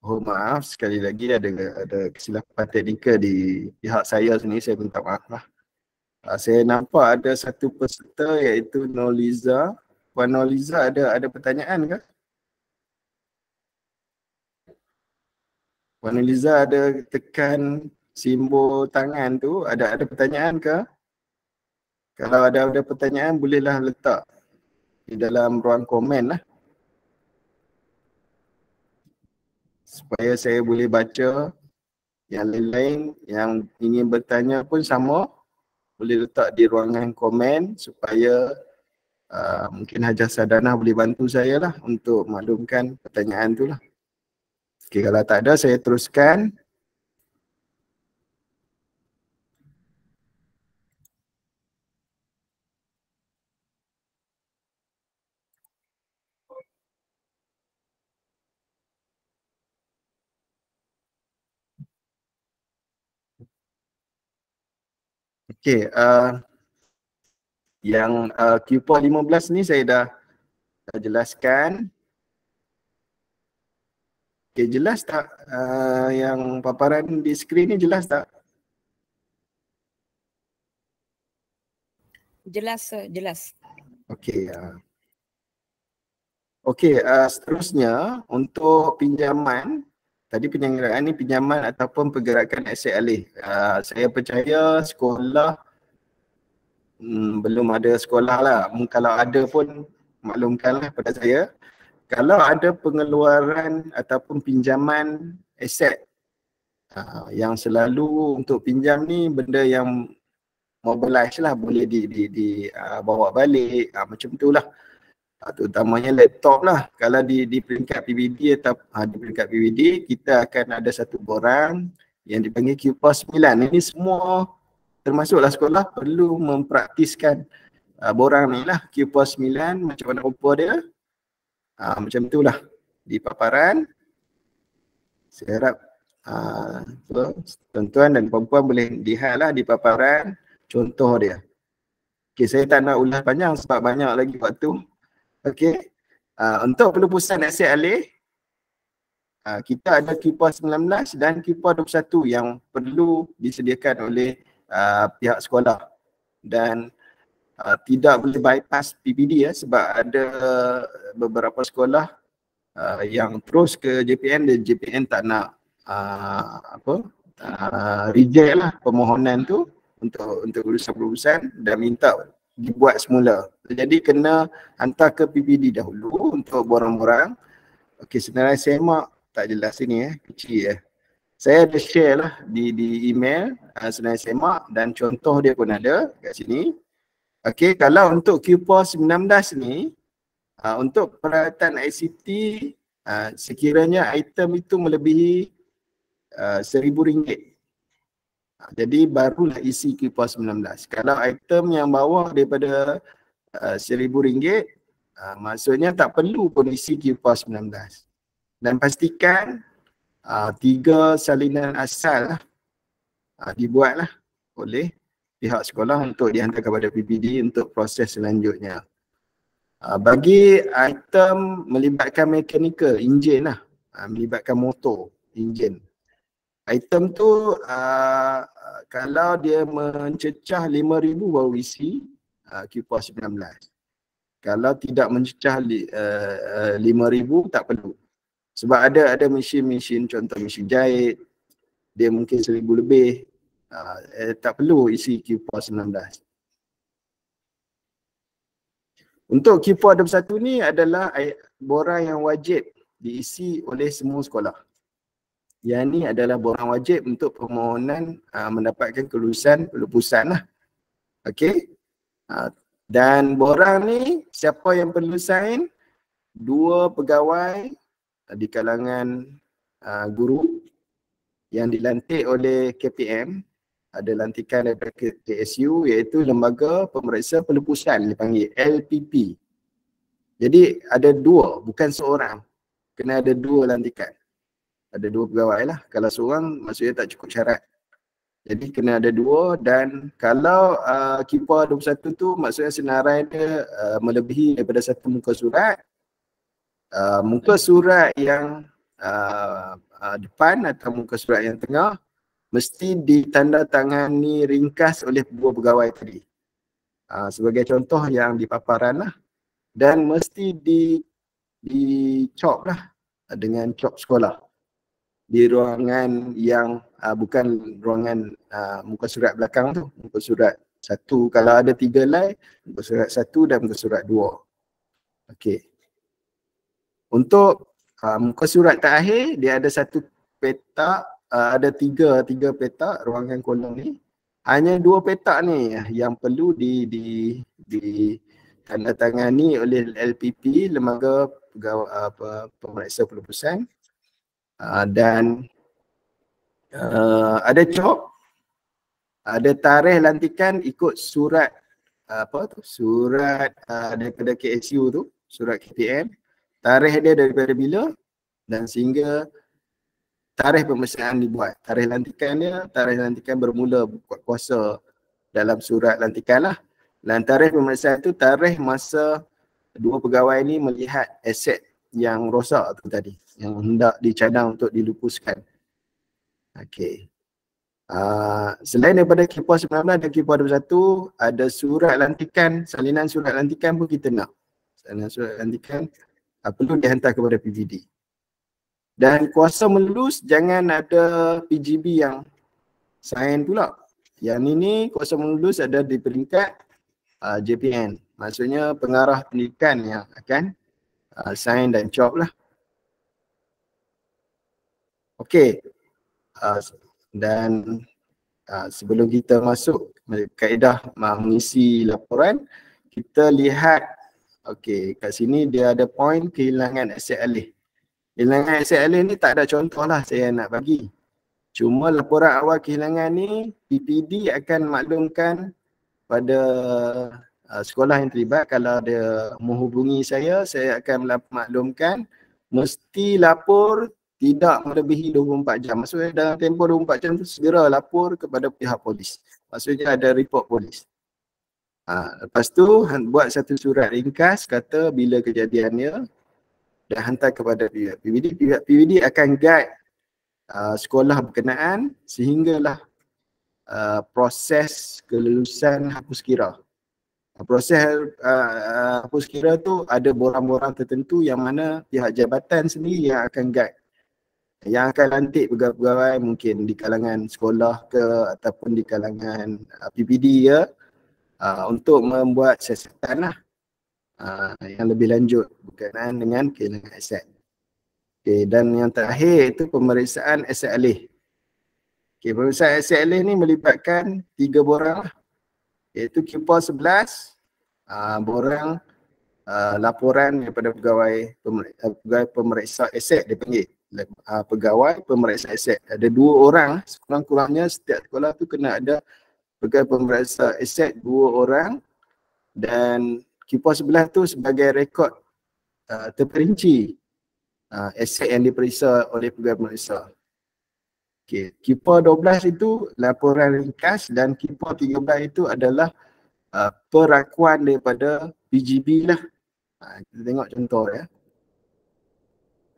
S1: Mohon maaf sekali lagi ada kesilapan teknikal di pihak saya sini, saya minta maaf lah. Saya nampak ada satu peserta iaitu Noliza. Puan Noliza ada pertanyaan ke? Puan Noliza ada tekan simbol tangan tu, ada pertanyaan ke? Kalau ada pertanyaan bolehlah letak di dalam ruang komen lah, supaya saya boleh baca. Yang lain-lain yang ingin bertanya pun sama, boleh letak di ruangan komen supaya mungkin Hajah Sadanah boleh bantu saya lah untuk maklumkan pertanyaan tu lah. Okay, kalau tak ada saya teruskan. Okay, yang Q4 15 ni saya dah jelaskan. Okay, jelas tak yang paparan di skrin ni, jelas tak?
S2: Jelas, jelas.
S1: Okay. Okay, seterusnya untuk pinjaman, tadi penyelenggaraan ni pinjaman ataupun pergerakan aset alih. Saya percaya sekolah belum ada sekolah lah. Kalau ada pun maklumkanlah pada saya. Kalau ada pengeluaran ataupun pinjaman aset yang selalu untuk pinjam ni benda yang mobilize lah, boleh bawa balik, macam tu lah. Terutamanya laptop lah. Kalau di peringkat PBD atau di peringkat PBD, kita akan ada satu borang yang dipanggil Q4 9. Ini semua termasuklah sekolah perlu mempraktiskan borang ni lah, Q4 9, macam mana rupa dia. Macam itulah di paparan. Saya harap tuan-tuan dan puan-puan boleh lihatlah di paparan contoh dia. Okey, saya tak nak ulas panjang sebab banyak lagi waktu. Okey. Untuk pelupusan aset alih, kita ada QPAS 19 dan QPAS 21 yang perlu disediakan oleh pihak sekolah. Dan tidak boleh bypass PPD sebab ada beberapa sekolah yang terus ke JPN dan JPN tak nak reject lah permohonan tu untuk urusan-urusan dan minta dibuat semula. Jadi kena hantar ke PPD dahulu untuk borang-borang. Okey, sebenarnya semak tak jelas sini kecil Saya ada share lah di email sebenarnya semak dan contoh dia pun ada kat sini. Okey, kalau untuk QPAS 19 ni, untuk peralatan ICT, sekiranya item itu melebihi RM1,000. Jadi barulah isi QPAS 19. Kalau item yang bawah daripada RM1,000, maksudnya tak perlu pun isi QPAS 19. Dan pastikan 3 salinan asal dibuatlah oleh pihak sekolah untuk dihantar kepada PPD untuk proses selanjutnya. Bagi item melibatkan mechanical, enjin lah, melibatkan motor, enjin. Item tu kalau dia mencecah 5,000 baru isi QPAS 19. Kalau tidak mencecah 5,000 tak perlu. Sebab ada mesin-mesin, contoh mesin jahit, dia mungkin 1,000 lebih. Tak perlu isi QPAS 19. Untuk QPAS 21 ni adalah borang yang wajib diisi oleh semua sekolah. Yang ni adalah borang wajib untuk permohonan mendapatkan kelulusan pelupusan lah. Okey. Dan borang ni siapa yang perlu sign? 2 pegawai di kalangan guru yang dilantik oleh KPM. Ada lantikan daripada KSU iaitu Lembaga Pemeriksa Pelupusan dipanggil LPP. Jadi ada 2, bukan seorang. Kena ada 2 lantikan. Ada 2 pegawai lah. Kalau seorang maksudnya tak cukup syarat. Jadi kena ada 2 dan kalau QPAS 21 tu maksudnya senarai dia melebihi daripada 1 muka surat. Muka surat yang depan atau muka surat yang tengah mesti ditandatangani ringkas oleh 2 pegawai tadi. Sebagai contoh yang di paparan lah. Dan mesti dicop lah dengan cop sekolah. Di ruangan yang bukan ruangan muka surat belakang tu. Muka surat 1, kalau ada 3 line, muka surat 1 dan muka surat 2. Okey. Untuk muka surat terakhir, dia ada 1 petak. Ada 3 petak ruangan kolom ni. Hanya 2 petak ni yang perlu ditandatangani oleh LPP, Lembaga Pemeriksa Pelupusan. Dan ada cop, ada tarikh lantikan ikut surat surat daripada KSU tu, surat KPM. Tarikh dia daripada bila dan sehingga tarikh pemeriksaan dibuat. Tarikh lantikan bermula kuasa dalam surat lantikan lah. Dan tarikh pemeriksaan itu tarikh masa 2 pegawai ni melihat aset yang rosak tu tadi, yang hendak dicadang untuk dilupuskan. Okey. Selain daripada QPAS 19 dan QPAS 21, ada surat lantikan, salinan surat lantikan pun kita nak. Salinan surat lantikan perlu dihantar kepada PPD. Dan kuasa melulus jangan ada PGB yang sign pula. Yang ini kuasa melulus ada di peringkat JPN. Maksudnya pengarah pendidikan yang akan sign dan cop lah. Okey. Dan sebelum kita masuk kaedah mengisi laporan, kita lihat okey, kat sini dia ada poin kehilangan aset alih. Kehilangan aset alih ni tak ada contoh lah saya nak bagi. Cuma laporan awal kehilangan ni PPD akan maklumkan pada sekolah yang terlibat kalau dia menghubungi saya akan maklumkan mesti lapor tidak melebihi 24 jam. Maksudnya dalam tempoh 24 jam tu segera lapor kepada pihak polis. Maksudnya ada report polis. Lepas tu buat satu surat ringkas kata bila kejadiannya dan hantar kepada pihak PBD. Pihak PBD akan guide sekolah berkenaan sehinggalah proses kelulusan hapus kira. Proses hapus kira tu ada borang-borang tertentu yang mana pihak jabatan sendiri yang akan guide. Yang akan lantik pegawai-pegawai mungkin di kalangan sekolah ke ataupun di kalangan PBD ya, untuk membuat siasatan lah yang lebih lanjut berkenaan dengan kehilangan aset. Okay, dan yang terakhir itu pemeriksaan aset alih. Okay, pemeriksaan aset alih ni melibatkan 3 borang lah, iaitu Q4 11, borang laporan daripada pegawai pemeriksa aset dipanggil. Pegawai pemeriksa aset. Ada 2 orang, sekurang-kurangnya setiap sekolah tu kena ada pegawai pemeriksa aset 2 orang dan Q4 11 tu sebagai rekod terperinci aset yang diperiksa oleh pegawai pemeriksa. Okay. Q4 12 itu laporan ringkas dan Q4 13 itu adalah perakuan daripada PGB lah. Kita tengok contoh ya.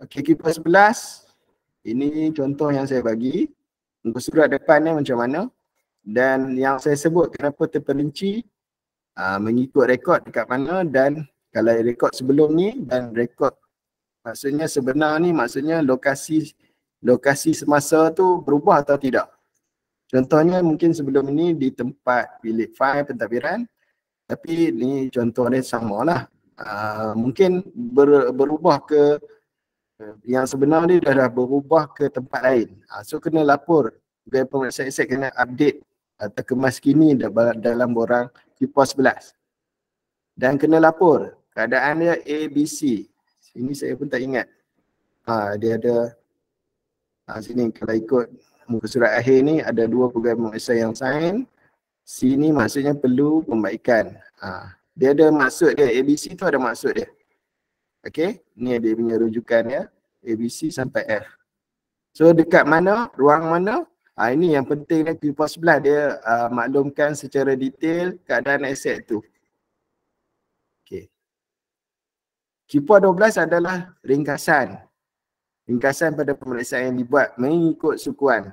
S1: Okay, Q4 11 ini contoh yang saya bagi. Muka surat depan ni macam mana. Dan yang saya sebut kenapa terperinci mengikut rekod dekat mana dan kalau rekod sebelum ni dan rekod maksudnya sebenar ni maksudnya lokasi semasa tu berubah atau tidak. Contohnya mungkin sebelum ini di tempat bilik fail pentadbiran tapi ni contoh dia samalah. Mungkin berubah ke yang sebenar ni dah berubah ke tempat lain. So kena lapor. Pegawai pemeriksa aset kena update atau kemas kini dalam borang Q4 11. Dan kena lapor keadaan dia ABC. Sini saya pun tak ingat. Dia ada sini kalau ikut muka surat akhir ni ada 2 pegawai pemeriksa yang sign. Sini maksudnya perlu pembaikan. Dia ada maksud dia, ABC tu ada maksud dia. Okey, ni dia punya rujukan ya. ABC sampai F. So dekat mana, ruang mana? Ini yang penting dia Q4 11 dia maklumkan secara detail keadaan aset tu. Okey. Q4 12 adalah ringkasan. Ringkasan pada pemeriksaan yang dibuat mengikut sukuan.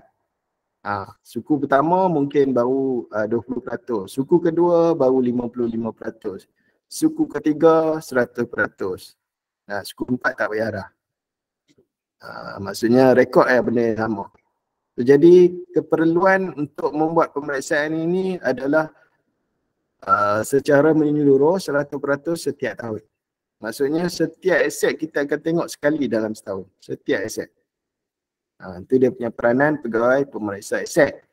S1: Suku pertama mungkin baru 20%. Suku kedua baru 55%. Suku ketiga 100%. Suku 4 tak payah dah. Maksudnya rekod benda yang sama. Jadi keperluan untuk membuat pemeriksaan ini adalah secara menyeluruh 100% setiap tahun. Maksudnya setiap aset kita akan tengok sekali dalam setahun. Setiap aset. Itu dia punya peranan pegawai pemeriksa aset.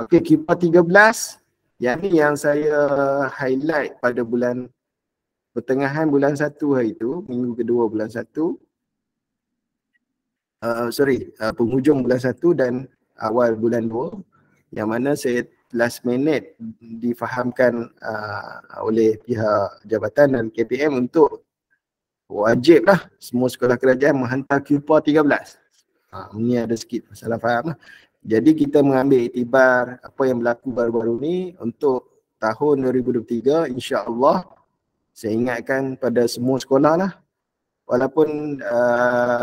S1: Okey, Q4 13. Yang ni yang saya highlight pada pertengahan bulan 1 hari itu, minggu kedua bulan 1. Penghujung bulan 1 dan awal bulan 2. Yang mana saya last minute difahamkan oleh pihak jabatan dan KPM untuk wajiblah semua sekolah kerajaan menghantar Q4 13. Ini ada sikit masalah faham lah. Jadi kita mengambil iktibar apa yang berlaku baru-baru ni untuk tahun 2023, insya-Allah saya ingatkan pada semua sekolah lah. Walaupun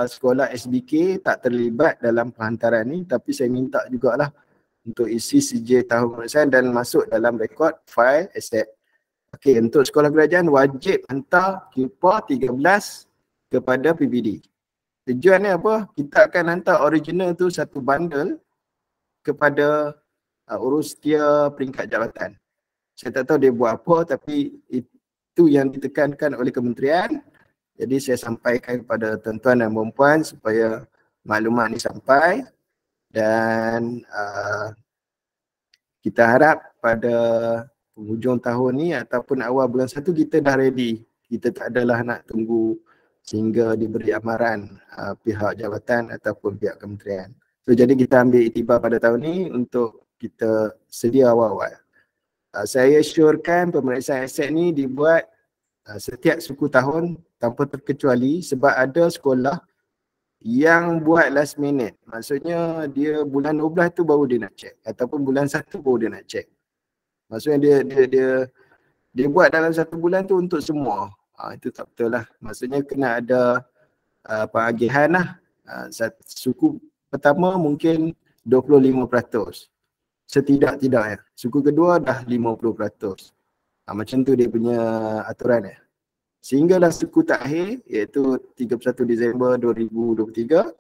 S1: sekolah SBK tak terlibat dalam penghantaran ni, tapi saya minta jugalah untuk isi CJ tahun pemeriksaan dan masuk dalam rekod file aset. Okey, untuk sekolah kerajaan wajib hantar Q4 13 kepada PBD. Tujuannya apa? Kita akan hantar original tu satu bundle kepada urustia peringkat jabatan. Saya tak tahu dia buat apa tapi itu yang ditekankan oleh kementerian. Jadi saya sampaikan kepada tuan-tuan dan puan-puan supaya maklumat ni sampai dan kita harap pada penghujung tahun ni ataupun awal bulan 1 kita dah ready. Kita tak adalah nak tunggu sehingga diberi amaran pihak jabatan ataupun pihak kementerian. So jadi kita ambil iktibar pada tahun ni untuk kita sedia awal-awal. Saya syorkan pemeriksaan aset ni dibuat setiap suku tahun tanpa terkecuali, sebab ada sekolah yang buat last minute. Maksudnya dia bulan 12 tu baru dia nak check, ataupun bulan 1 baru dia nak check. Maksudnya dia buat dalam 1 bulan tu untuk semua. Itu tak betul lah. Maksudnya kena ada pengagihan lah. Suku pertama mungkin 25%. Setidak-tidaknya. Suku kedua dah 50%. Macam tu dia punya aturan ya. Sehinggalah suku terakhir iaitu 31 Disember 2023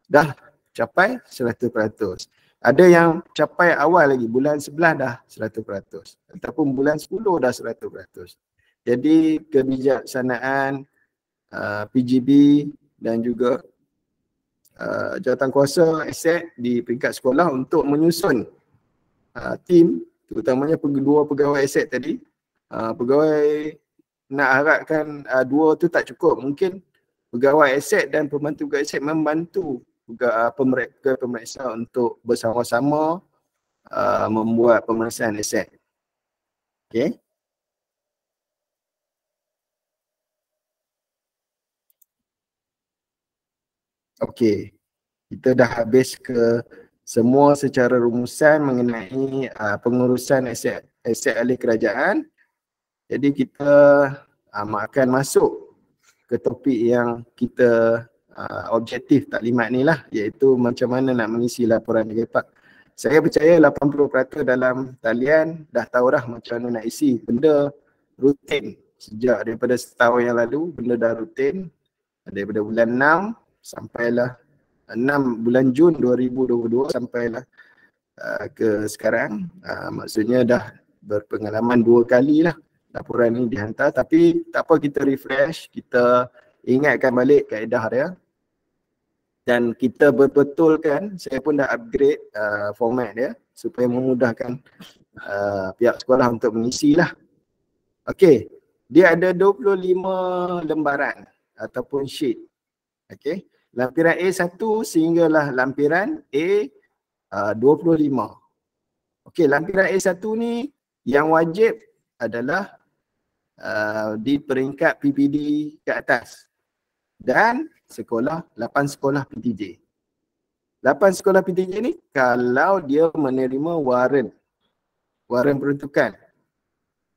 S1: dah capai 100%. Ada yang capai awal lagi, bulan 11 dah 100%. Ataupun bulan 10 dah 100%. Jadi kebijaksanaan PGB dan juga jawatankuasa aset di peringkat sekolah untuk menyusun tim, terutamanya dua pegawai aset tadi. Pegawai nak harapkan dua tu tak cukup. Mungkin pegawai aset dan pembantu pegawai aset membantu pemeriksa untuk bersama-sama membuat pemeriksaan aset. Okey. Okey. Kita dah habis ke semua secara rumusan mengenai pengurusan aset ahli kerajaan. Jadi kita akan masuk ke topik yang kita objektif taklimat ni lah, iaitu macam mana nak mengisi laporan NEGEPAK. Saya percaya 80% dalam talian dah tahu dah macam mana nak isi. Benda rutin sejak daripada setahun yang lalu, benda dah rutin daripada bulan 6 sampailah 6 bulan Jun 2022 sampailah ke sekarang. Maksudnya dah berpengalaman 2 kali lah laporan ni dihantar, tapi tak apa, kita refresh, kita ingatkan balik kaedah dia dan kita berbetulkan. Saya pun dah upgrade format dia supaya memudahkan pihak sekolah untuk mengisi lah. Okey, dia ada 25 lembaran ataupun sheet. Okey, lampiran A1 sehinggalah lampiran A25. Okey, lampiran A1 ni yang wajib adalah di peringkat PPD ke atas dan 8 sekolah PTJ. 8 sekolah PTJ ni kalau dia menerima waran peruntukan.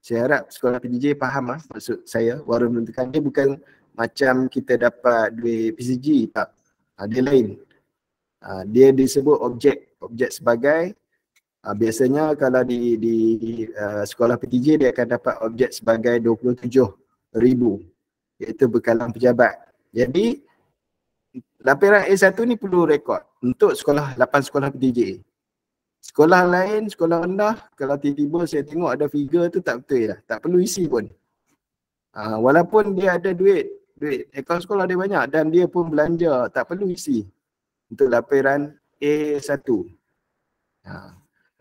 S1: Saya harap sekolah PTJ faham maksud saya. Waran peruntukan dia bukan macam kita dapat duit PCG, tak. Dia lain. Dia disebut objek sebagai, biasanya kalau di sekolah PTJ dia akan dapat objek sebagai 27,000, iaitu bekalan pejabat. Jadi lampiran A1 ni perlu rekod untuk 8 sekolah PTJ. Sekolah lain, sekolah rendah, kalau tiba-tiba saya tengok ada figure tu tak betul lah, tak perlu isi pun. Walaupun dia ada duit akaun sekolah dia banyak dan dia pun belanja, tak perlu isi untuk lampiran A1.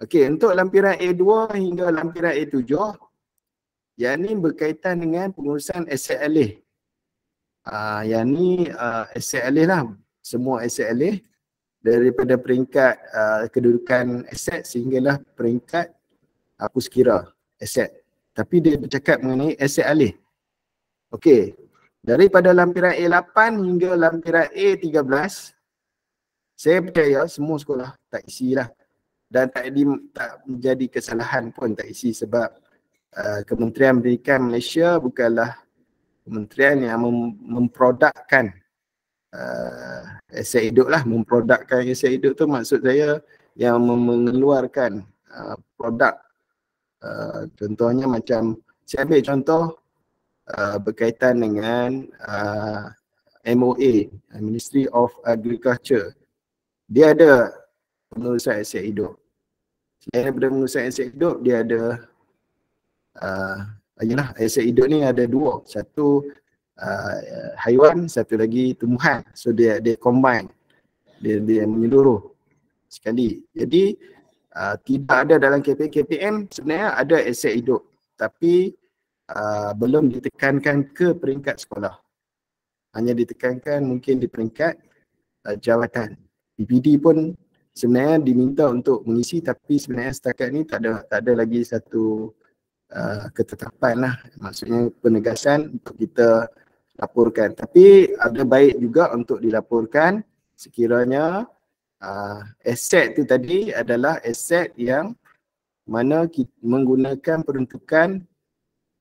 S1: Okey, untuk lampiran A2 hingga lampiran A7, yang ni berkaitan dengan pengurusan aset alih. Yang ni aset alih lah, semua aset alih daripada peringkat kedudukan aset sehinggalah peringkat puskira aset. Tapi dia bercakap mengenai aset alih. Okey, daripada lampiran A8 hingga lampiran A13, saya percaya semua sekolah tak isi lah. Dan tak menjadi kesalahan pun tak isi, sebab Kementerian Pendidikan Malaysia bukanlah kementerian yang memprodukkan aset hidup lah. Memprodukkan aset hidup tu maksud saya yang mengeluarkan produk. Contohnya macam, saya ambil contoh berkaitan dengan MOA, Ministry of Agriculture. Dia ada pengurusan aset hidup. Selain daripada pengurusan aset hidup, dia ada aset hidup ni ada 2. Satu haiwan, satu lagi tumbuhan. So dia combine. Dia menyeluruh sekali. Jadi tidak ada dalam KPM sebenarnya ada aset hidup, tapi belum ditekankan ke peringkat sekolah. Hanya ditekankan mungkin di peringkat jawatan. PPD pun sebenarnya diminta untuk mengisi, tapi sebenarnya setakat ni tak ada lagi satu ketetapan lah, maksudnya penegasan untuk kita laporkan. Tapi ada baik juga untuk dilaporkan sekiranya aset tu tadi adalah aset yang mana kita menggunakan peruntukan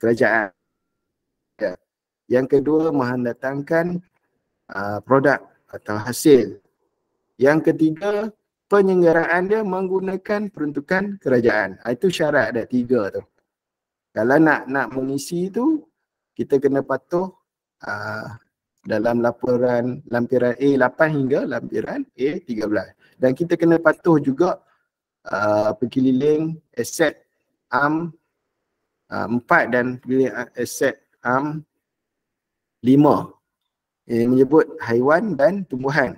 S1: kerajaan. Yang kedua, menghantarkan produk atau hasil. Yang ketiga, penyelenggaraan dia menggunakan peruntukan kerajaan. Itu syarat ada 3 tu. Kalau nak mengisi tu, kita kena patuh dalam lampiran A8 hingga lampiran A13. Dan kita kena patuh juga perkeliling aset AM 4 dan perkeliling aset AM 5 yang menyebut haiwan dan tumbuhan.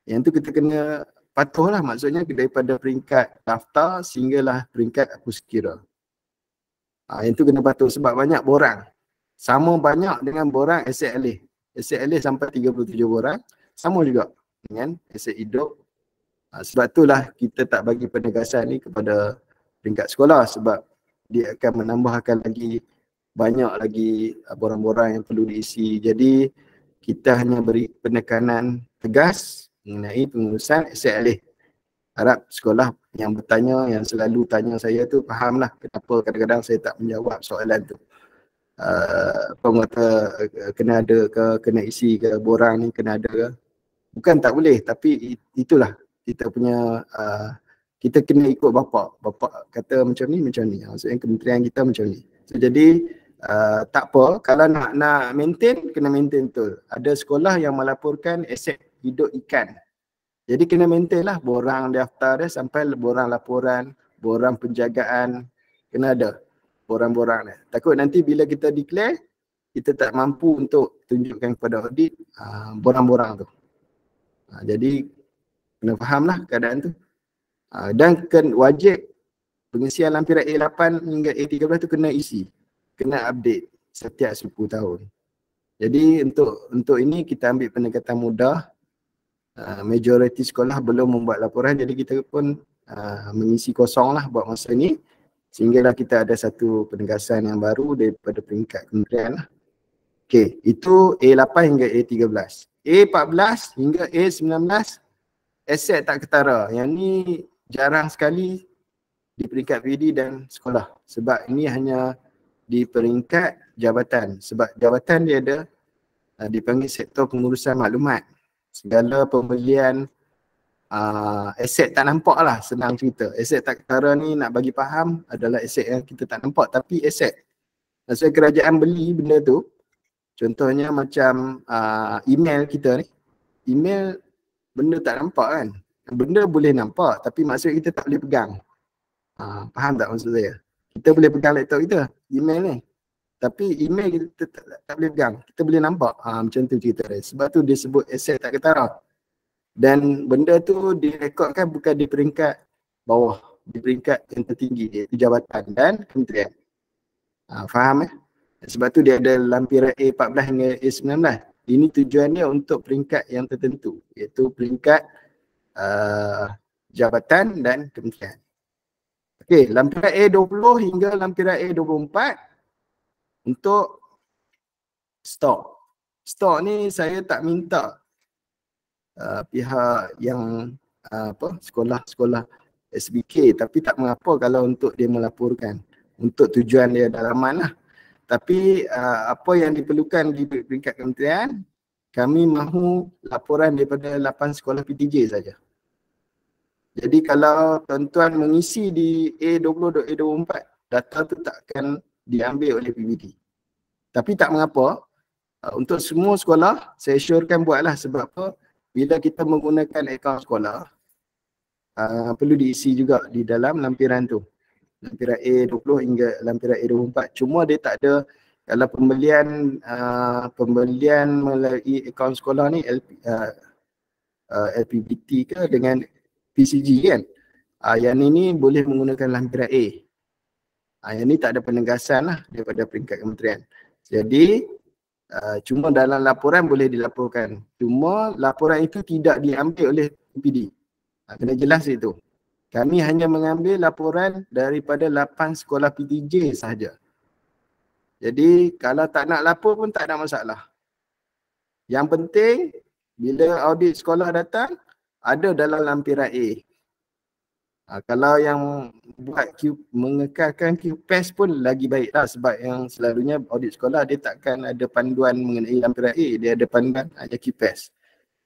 S1: Yang tu kita kena patuh lah, maksudnya daripada peringkat daftar sehinggalah peringkat aposekira. Yang tu kena patuh sebab banyak borang. Sama banyak dengan borang aset alih. Aset alih sampai 37 borang, sama juga dengan aset hidup. Sebab itulah kita tak bagi penegasan ni kepada peringkat sekolah, sebab dia akan menambahkan lagi banyak lagi borang-borang yang perlu diisi. Jadi kita hanya beri penekanan tegas mengenai pengurusan aset alih. Harap sekolah yang bertanya, yang selalu tanya saya tu fahamlah kenapa kadang-kadang saya tak menjawab soalan tu. Penguata kena ada ke, kena isi ke, borang ni kena ada ke. Bukan tak boleh, tapi itulah kita punya, kita kena ikut bapak. Bapak kata macam ni, maksudnya kementerian kita macam ni. So, jadi tak apa, kalau nak maintain, kena maintain betul. Ada sekolah yang melaporkan aset hidup ikan. Jadi kena maintain lah borang daftar dia sampai borang laporan, borang penjagaan, kena ada borang-borang dia. Takut nanti bila kita declare, kita tak mampu untuk tunjukkan kepada audit borang-borang tu. Jadi kena fahamlah keadaan tu. Dan wajib pengisian lampiran A8 hingga A13 tu kena isi, kena update setiap 10 tahun. Jadi untuk ini kita ambil pendekatan mudah. Majoriti sekolah belum membuat laporan, jadi kita pun mengisi kosong lah buat masa ni, sehinggalah kita ada satu penegasan yang baru daripada peringkat kementerian lah. Okey, itu A8 hingga A13. A14 hingga A19 aset tak ketara. Yang ni jarang sekali di peringkat PD dan sekolah, sebab ini hanya di peringkat jabatan. Sebab jabatan dia ada dipanggil sektor pengurusan maklumat. Segala pembelian aset tak nampak lah, senang cerita. Aset tak ketara ni nak bagi faham adalah aset yang kita tak nampak tapi aset. Maksudnya kerajaan beli benda tu, contohnya macam email kita ni. Email benda tak nampak kan. Benda boleh nampak tapi maksud kita tak boleh pegang. Faham tak maksud saya? Kita boleh pegang laptop kita, email ni. Tapi email kita tak boleh pegang, kita boleh nampak. Macam tu cerita dia. Sebab tu dia sebut aset tak ketara. Dan benda tu direkodkan bukan di peringkat bawah, di peringkat yang tertinggi, iaitu jabatan dan kementerian. Faham Sebab tu dia ada lampiran A14 hingga A19. Ini tujuannya untuk peringkat yang tertentu, iaitu peringkat jabatan dan kementerian. Okey, lampiran A20 hingga lampiran A24 untuk stok. Stok ni saya tak minta pihak yang sekolah-sekolah SBK, tapi tak mengapa kalau untuk dia melaporkan untuk tujuan dia dalaman lah. Tapi apa yang diperlukan di peringkat kementerian, kami mahu laporan daripada 8 sekolah PTJ saja. Jadi kalau tuan-tuan mengisi di A20 dan A24, data tu tak akan diambil oleh PBD. Tapi tak mengapa, untuk semua sekolah saya syorkan buatlah. Sebab apa? Bila kita menggunakan akaun sekolah, perlu diisi juga di dalam lampiran tu. Lampiran A20 hingga lampiran A24. Cuma dia tak ada, kalau pembelian melalui akaun sekolah ni LPBT ke dengan PCG kan. Yang ini boleh menggunakan lampiran A. Yang ni tak ada penegasan lah daripada peringkat kementerian. Jadi cuma dalam laporan boleh dilaporkan. Cuma laporan itu tidak diambil oleh PPD. Kena jelas itu. Kami hanya mengambil laporan daripada 8 sekolah PTJ sahaja. Jadi kalau tak nak lapor pun tak ada masalah. Yang penting bila audit sekolah datang, ada dalam lampiran A. Kalau yang buat mengekalkan QPAS pun lagi baiklah, sebab yang selalunya audit sekolah dia takkan ada panduan mengenai lampiran A, dia ada panduan hanya QPAS.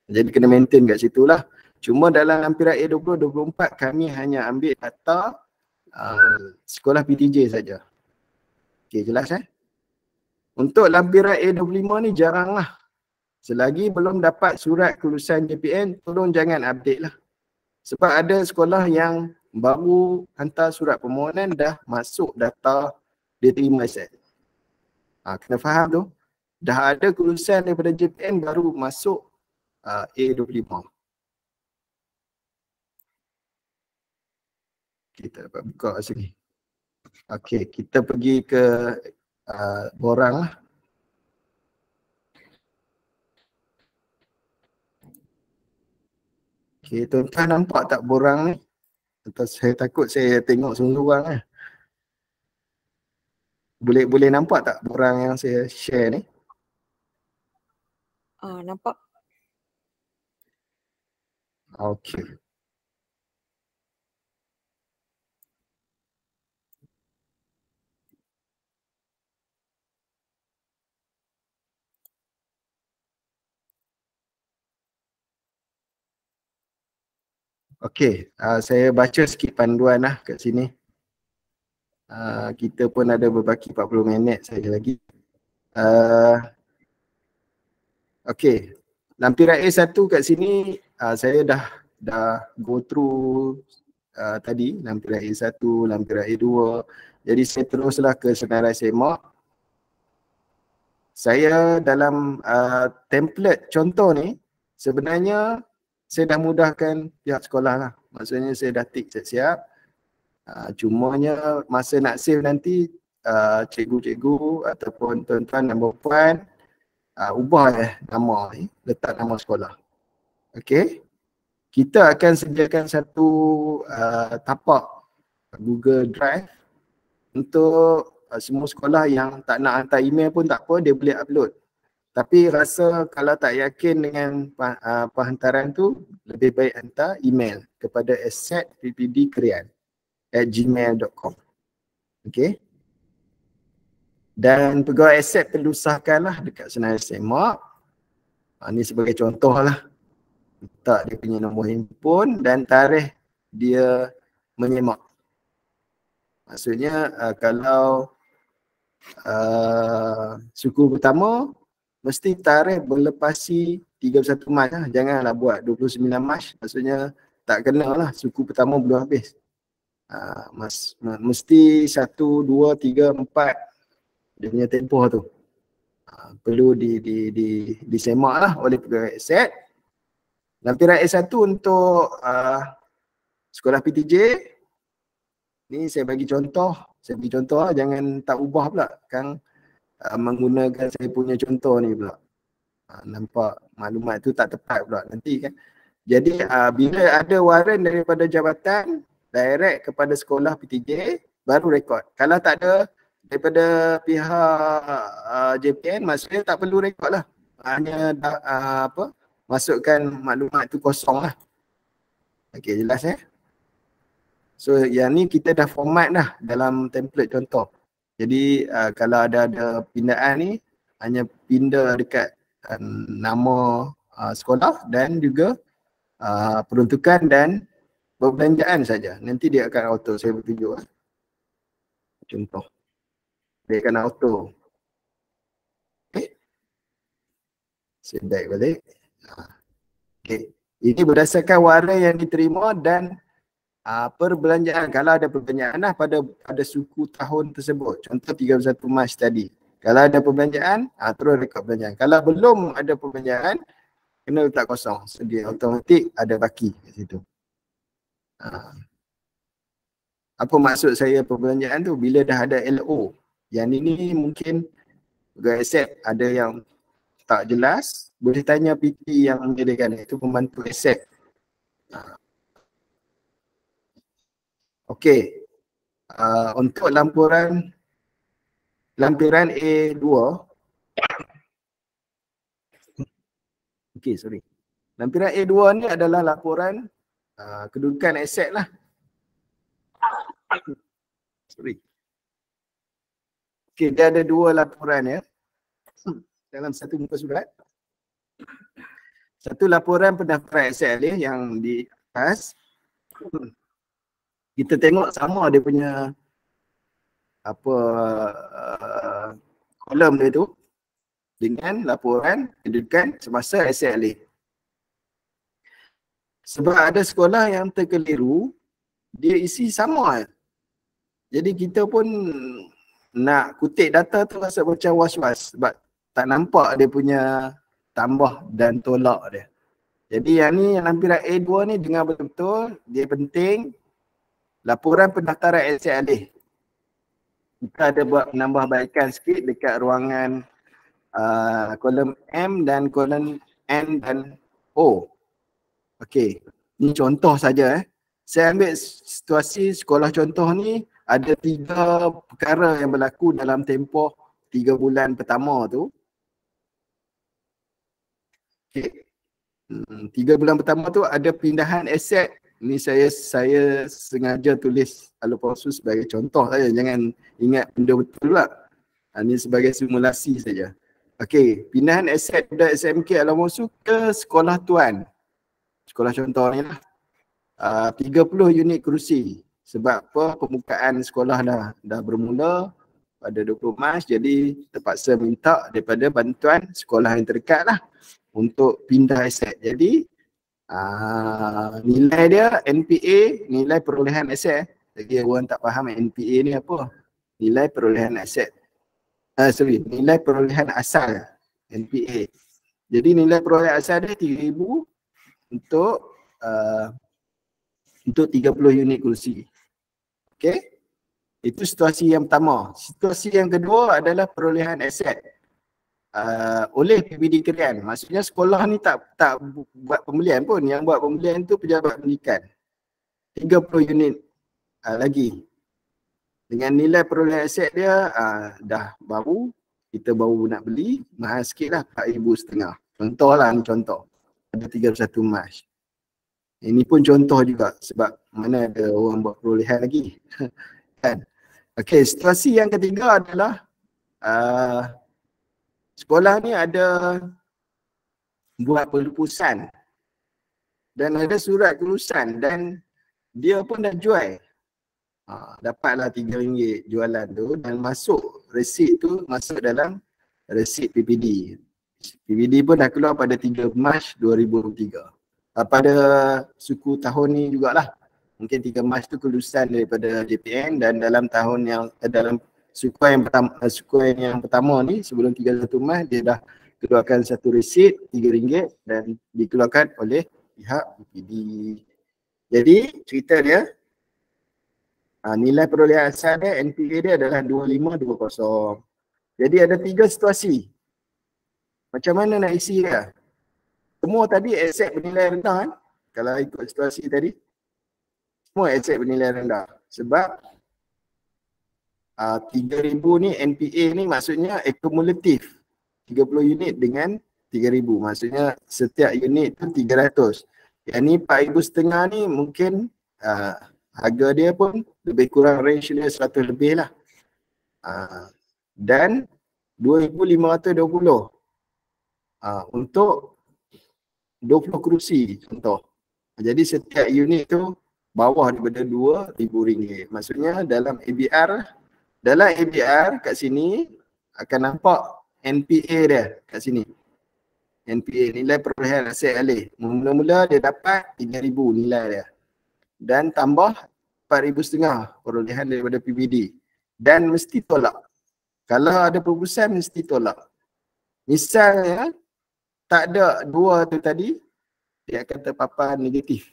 S1: Jadi kena maintain kat situ lah. Cuma dalam lampiran A2024 kami hanya ambil data sekolah PTJ saja. Okey, jelas Untuk lampiran A25 ni jarang lah. Selagi belum dapat surat kelulusan JPN, tolong jangan update lah. Sebab ada sekolah yang baru hantar surat permohonan dah masuk data dia terima aset. Kena faham tu. Dah ada kelulusan daripada JPN baru masuk A25. Kita dapat buka kat sini. Okey, kita pergi ke borang lah. Okey, tuan-tuan nampak tak borang ni? Atau saya takut saya tengok seorang-seorang lah. Boleh nampak tak borang yang saya share ni?
S2: Nampak.
S1: Okey. Okey, saya baca sikit panduan lah kat sini. Kita pun ada berbaki 40 minit saja lagi. Okey, lampiran A1 kat sini saya dah go through tadi, lampiran A1, lampiran A2. Jadi saya teruslah ke senarai semak. Saya dalam template contoh ni sebenarnya saya dah mudahkan pihak sekolah lah. Maksudnya saya dah tick siap-siap. Cumanya masa nak save nanti cikgu-cikgu ataupun tuan-tuan dan puan ubah nama ni, letak nama sekolah. Okey. Kita akan sediakan satu tapak Google Drive untuk semua sekolah yang tak nak hantar email pun tak apa, dia boleh upload. Tapi rasa kalau tak yakin dengan penghantaran tu, lebih baik hantar email kepada assetppdkerian@gmail.com. Okey. Dan pegawai aset perlu sahkanlah dekat senarai semak. Ini sebagai contoh lah. Letak dia punya nombor handphone dan tarikh dia menyemak. Maksudnya kalau suku pertama mesti tarikh berlepasi 31 Mac lah. Janganlah buat 29 Mac. Maksudnya tak kena lah, suku pertama belum habis. Mesti 1, 2, 3, 4 dia punya tempoh tu. Perlu disemak lah oleh pegawai aset. Lampiran A1 untuk sekolah PTJ. Ni saya bagi contoh. Saya bagi contoh lah, jangan tak ubah pula. Kan menggunakan saya punya contoh ni pula. Nampak maklumat tu tak tepat pula nanti kan. Jadi bila ada waran daripada jabatan, direct kepada sekolah PTJ, baru rekod. Kalau tak ada daripada pihak JPN, maksudnya tak perlu rekod lah. Hanya masukkan maklumat tu kosong lah. Okey, jelas So yang ni kita dah format dah dalam template contoh. Jadi kalau ada pindaan ni, hanya pindah dekat nama sekolah dan juga peruntukan dan perbelanjaan saja. Nanti dia akan auto. Saya bertunjuk contoh. Dia akan auto. Okay. Saya back balik. Okay. Ini berdasarkan waran yang diterima dan perbelanjaan. Kalau ada perbelanjaan lah pada suku tahun tersebut. Contoh 31 Mac tadi. Kalau ada perbelanjaan, terus rekod perbelanjaan. Kalau belum ada perbelanjaan, kena letak kosong. So dia automatik ada baki kat situ. Apa maksud saya perbelanjaan tu? Bila dah ada LO. Yang ini mungkin pegawai aset ada yang tak jelas, boleh tanya PT yang menyediakan, itu pembantu aset. Okey. Untuk lampiran A2, okey sorry. Lampiran A2 ni adalah laporan kedudukan aset lah. Sorry. Okey, dia ada dua laporan ya dalam satu muka surat. Satu laporan pendaftaran aset alih yang di atas. Kita tengok sama dia punya apa kolom dia tu dengan laporan kedudukan semasa aset alih. Sebab ada sekolah yang terkeliru, dia isi sama. Jadi kita pun nak kutip data tu rasa macam was-was sebab tak nampak dia punya tambah dan tolak dia. Jadi yang ni, yang lampiran A2 ni dengar betul-betul, dia penting. Laporan pendaftaran aset alih. Kita ada buat penambahbaikan sikit dekat ruangan kolom M dan kolom N dan O. Okey, ni contoh saja. Saya ambil situasi sekolah contoh ni, ada 3 perkara yang berlaku dalam tempoh 3 bulan pertama tu. Okey. 3 bulan pertama tu ada pindahan aset. Ni saya sengaja tulis alur sebagai contoh saja, jangan ingat benda betul pula. Ini sebagai simulasi saja. Okey, pindahan aset dari SMK Al-Musu ke sekolah tuan. Sekolah contoh ni lah. 30 unit kerusi. Sebab apa? Pembukaan sekolah dah bermula pada 20 Mac, jadi terpaksa minta daripada bantuan sekolah yang terdekat lah untuk pindah aset. Jadi nilai dia NPA, nilai perolehan aset. Lagi orang tak faham NPA ni apa. Nilai perolehan aset. Nilai perolehan asal NPA. Jadi nilai perolehan asal dia 3,000 untuk 30 unit kursi. Okey. Itu situasi yang pertama. Situasi yang kedua adalah perolehan aset oleh PBD Krian. Maksudnya sekolah ni tak buat pembelian pun. Yang buat pembelian tu pejabat pendidikan. 30 unit lagi. Dengan nilai perolehan aset dia dah baru, kita baru nak beli, mahal sikit lah, 4,500. Contoh lah ni contoh. Ada 31 Mac. Ini pun contoh juga sebab mana ada orang buat perolehan lagi. Kan? Okey, situasi yang ketiga adalah sekolah ni ada buat pelupusan dan ada surat kelulusan dan dia pun dah jual. Dapatlah RM3 jualan tu dan masuk resit tu, masuk dalam resit PPD. PPD pun dah keluar pada 3 Mac 2023. Pada suku tahun ni jugalah. Mungkin 3 Mac tu kelulusan daripada JPN dan dalam tahun yang dalam sukuan yang pertama ni sebelum 31 Mac dia dah keluarkan satu resit RM3 dan dikeluarkan oleh pihak PPD. Jadi cerita dia nilai perolehan asal dia NPA dia adalah 2520. Jadi ada 3 situasi. Macam mana nak isi dia? Semua tadi aset bernilai rendah kan? Kalau ikut situasi tadi. Semua aset bernilai rendah. Sebab 3,000 ni NPA ni maksudnya akumulatif. 30 unit dengan 3,000. Maksudnya setiap unit tu 300. Yang ni 4,500 ni mungkin harga dia pun lebih kurang range dia 100 lebih lah. Dan 2,520 untuk 20 kerusi contoh. Jadi setiap unit tu bawah daripada RM2,000. Maksudnya dalam ABR kat sini akan nampak NPA dia kat sini. NPA, nilai perolehan aset alih. Mula-mula dia dapat 3,000 nilai dia. Dan tambah 4,500 perolehan daripada PBD. Dan mesti tolak. Kalau ada perubusan mesti tolak. Misalnya tak ada 2 tu tadi, dia akan terpapar negatif.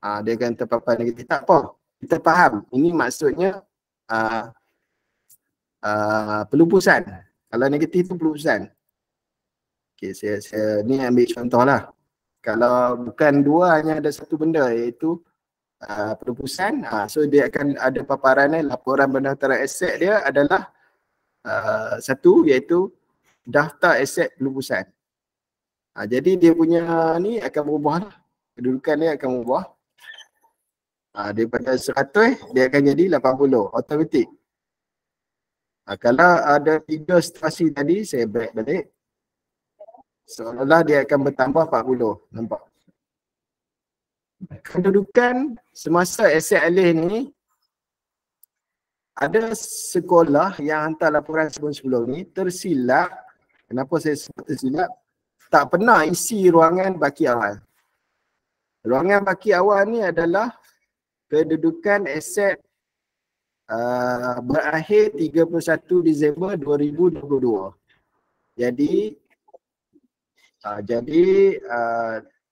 S1: Dia akan terpapar negatif. Tak apa, kita faham. Ini maksudnya pelupusan. Kalau negatif tu pelupusan. Okay, saya ni ambil contoh lah. Kalau bukan 2, hanya ada satu benda iaitu penebusan. So dia akan ada paparan laporan pendaftaran aset dia adalah satu, iaitu daftar aset penebusan. Jadi dia punya ni akan berubah lah. Kedudukan dia akan berubah. Daripada 100 dia akan jadi 80 automatik. Kalau ada 3 situasi tadi, saya break balik. Seolah-olah dia akan bertambah 40. Nampak? Kedudukan semasa aset alih ni, ada sekolah yang hantar laporan sebelum-sebelum ni tersilap. Kenapa saya sebut tersilap? Tak pernah isi ruangan baki awal. Ruangan baki awal ni adalah kedudukan aset berakhir 31 Disember 2022. Jadi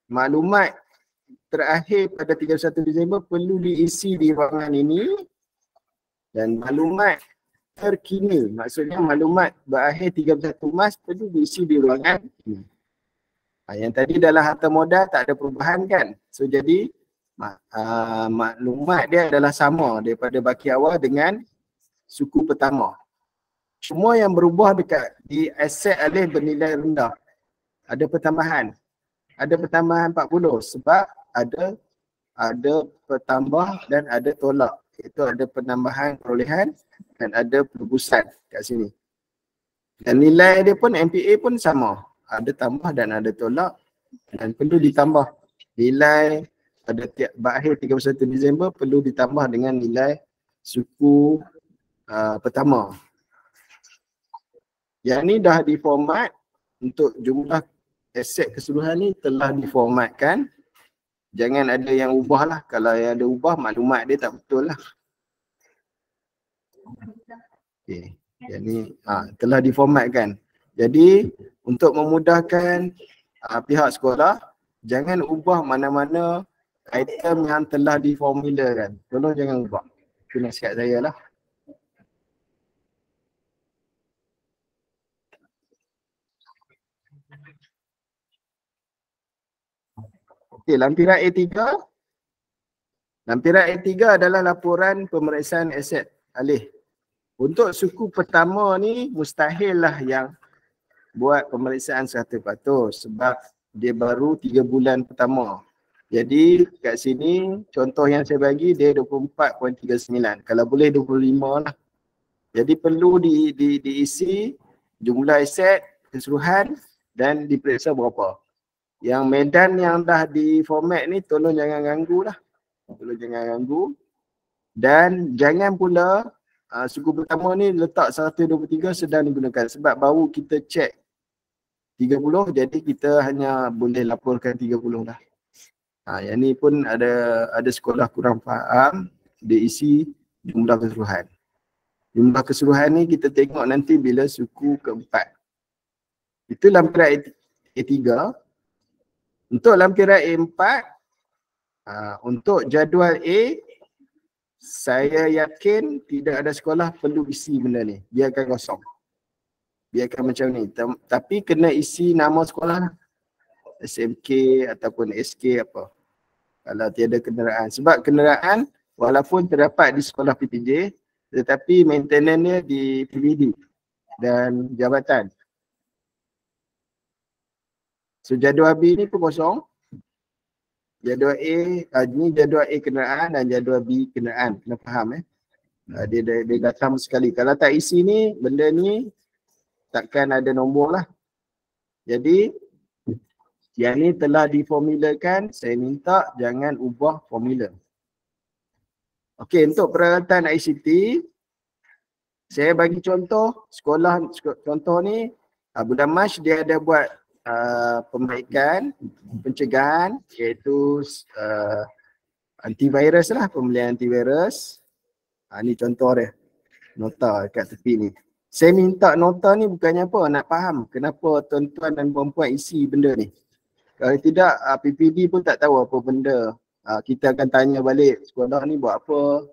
S1: maklumat terakhir pada 31 Disember perlu diisi di ruangan ini, dan maklumat terkini, maksudnya maklumat berakhir 31 Mac perlu diisi di ruangan ini. Yang tadi dalam harta modal tak ada perubahan kan. So jadi maklumat dia adalah sama daripada baki awal dengan suku pertama. Semua yang berubah dekat di aset alih bernilai rendah. Ada pertambahan. Ada pertambahan 40 sebab ada pertambah dan ada tolak. Itu ada penambahan perolehan dan ada penebusan kat sini. Dan nilai dia pun MPA pun sama. Ada tambah dan ada tolak dan perlu ditambah. Nilai pada berakhir 31 Disember perlu ditambah dengan nilai suku pertama. Yang ni dah diformat untuk jumlah aset keseluruhan ni telah diformatkan. Jangan ada yang ubah lah. Kalau yang ada ubah, maklumat dia tak betul lah. Okay. Yang ni telah diformatkan. Jadi untuk memudahkan pihak sekolah, jangan ubah mana-mana item yang telah diformulakan. Tolong jangan ubah. Itu nasihat saya lah. Okey, lampiran A3. Lampiran A3 adalah laporan pemeriksaan aset alih. Untuk suku pertama ni mustahil lah yang buat pemeriksaan 100% sebab dia baru 3 bulan pertama. Jadi kat sini contoh yang saya bagi dia 24.39. Kalau boleh 25 lah. Jadi perlu diisi jumlah aset keseluruhan dan diperiksa berapa. Yang medan yang dah diformat ni tolong jangan ganggu lah. Tolong jangan ganggu. Dan jangan pula suku pertama ni letak 123 sedang digunakan sebab baru kita cek 30, jadi kita hanya boleh laporkan 30 lah. Yang ni pun ada sekolah kurang faham, dia isi jumlah keseluruhan. Jumlah keseluruhan ni kita tengok nanti bila suku keempat. Itu lampiran A3. Untuk lampiran A4, untuk jadual A, saya yakin tidak ada sekolah perlu isi benda ni. Biarkan kosong. Biarkan macam ni. Tapi kena isi nama sekolah. SMK ataupun SK apa. Kalau tiada kenderaan. Sebab kenderaan walaupun terdapat di sekolah PPJ, tetapi maintenance dia di PBD dan jabatan. So jadual B ni pun kosong. Jadual A, ni jadual A kenderaan dan jadual B kenderaan. Kena faham dia datang sekali. Kalau tak isi ni, benda ni takkan ada nombor lah. Jadi yang ni telah diformulakan, saya minta jangan ubah formula. Okey, untuk peralatan ICT, saya bagi contoh, contoh ni, bulan Mac dia ada buat pembaikan, pencegahan iaitu antivirus lah, pembelian antivirus. Ni contoh dia, nota kat tepi ni. Saya minta nota ni bukannya apa, nak faham kenapa tuan-tuan dan puan-puan isi benda ni. Kalau tidak, PPD pun tak tahu apa benda. Kita akan tanya balik, sekolah ni buat apa.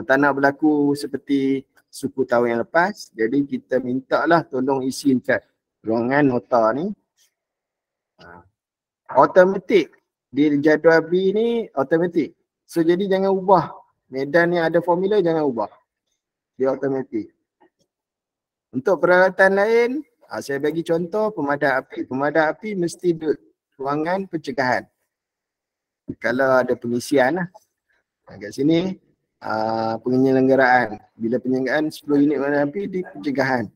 S1: Tak nak berlaku seperti suku tahun yang lepas. Jadi kita minta lah tolong isi kat ruangan nota ni. Automatik. Di jadual B ni automatik. So jadi jangan ubah. Medan yang ada formula jangan ubah. Dia automatik. Untuk peralatan lain, saya bagi contoh pemadam api. Pemadam api mesti duduk ruangan pencegahan. Kalau ada pengisian lah. Kat sini penyelenggaraan. Bila penyelenggaraan 10 unit pemadam api di pencegahan.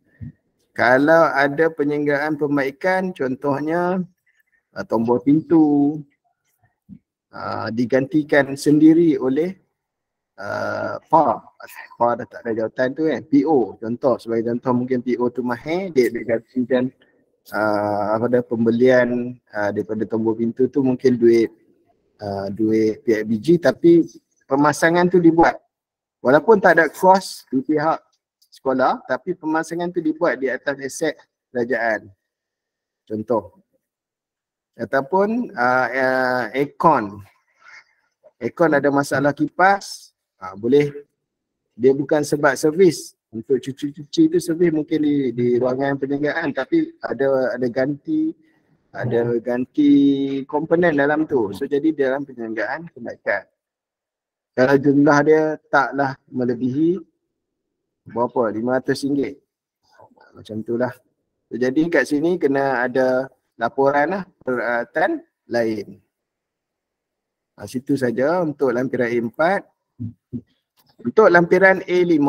S1: Kalau ada penyelenggaraan pembaikan, contohnya tombol pintu digantikan sendiri oleh PA dah tak ada jawatan tu kan, PO contoh, sebagai contoh mungkin PO tu mahir, dia gantikan pada pembelian daripada tombol pintu tu mungkin duit PIBG, tapi pemasangan tu dibuat walaupun tak ada kos di pihak sekolah, tapi pemasangan tu dibuat di atas aset kerajaan contoh. Ataupun aircon ada masalah kipas, boleh, dia bukan sebab servis. Untuk cuci-cuci tu servis mungkin di ruangan penjagaan, tapi ada ganti komponen dalam tu. So jadi dalam penjagaan penaikan. Kalau jumlah dia taklah melebihi berapa? RM500. Macam tu lah. So, jadi kat sini kena ada laporan lah peralatan lain. Situ saja untuk lampiran A4. Untuk lampiran A5,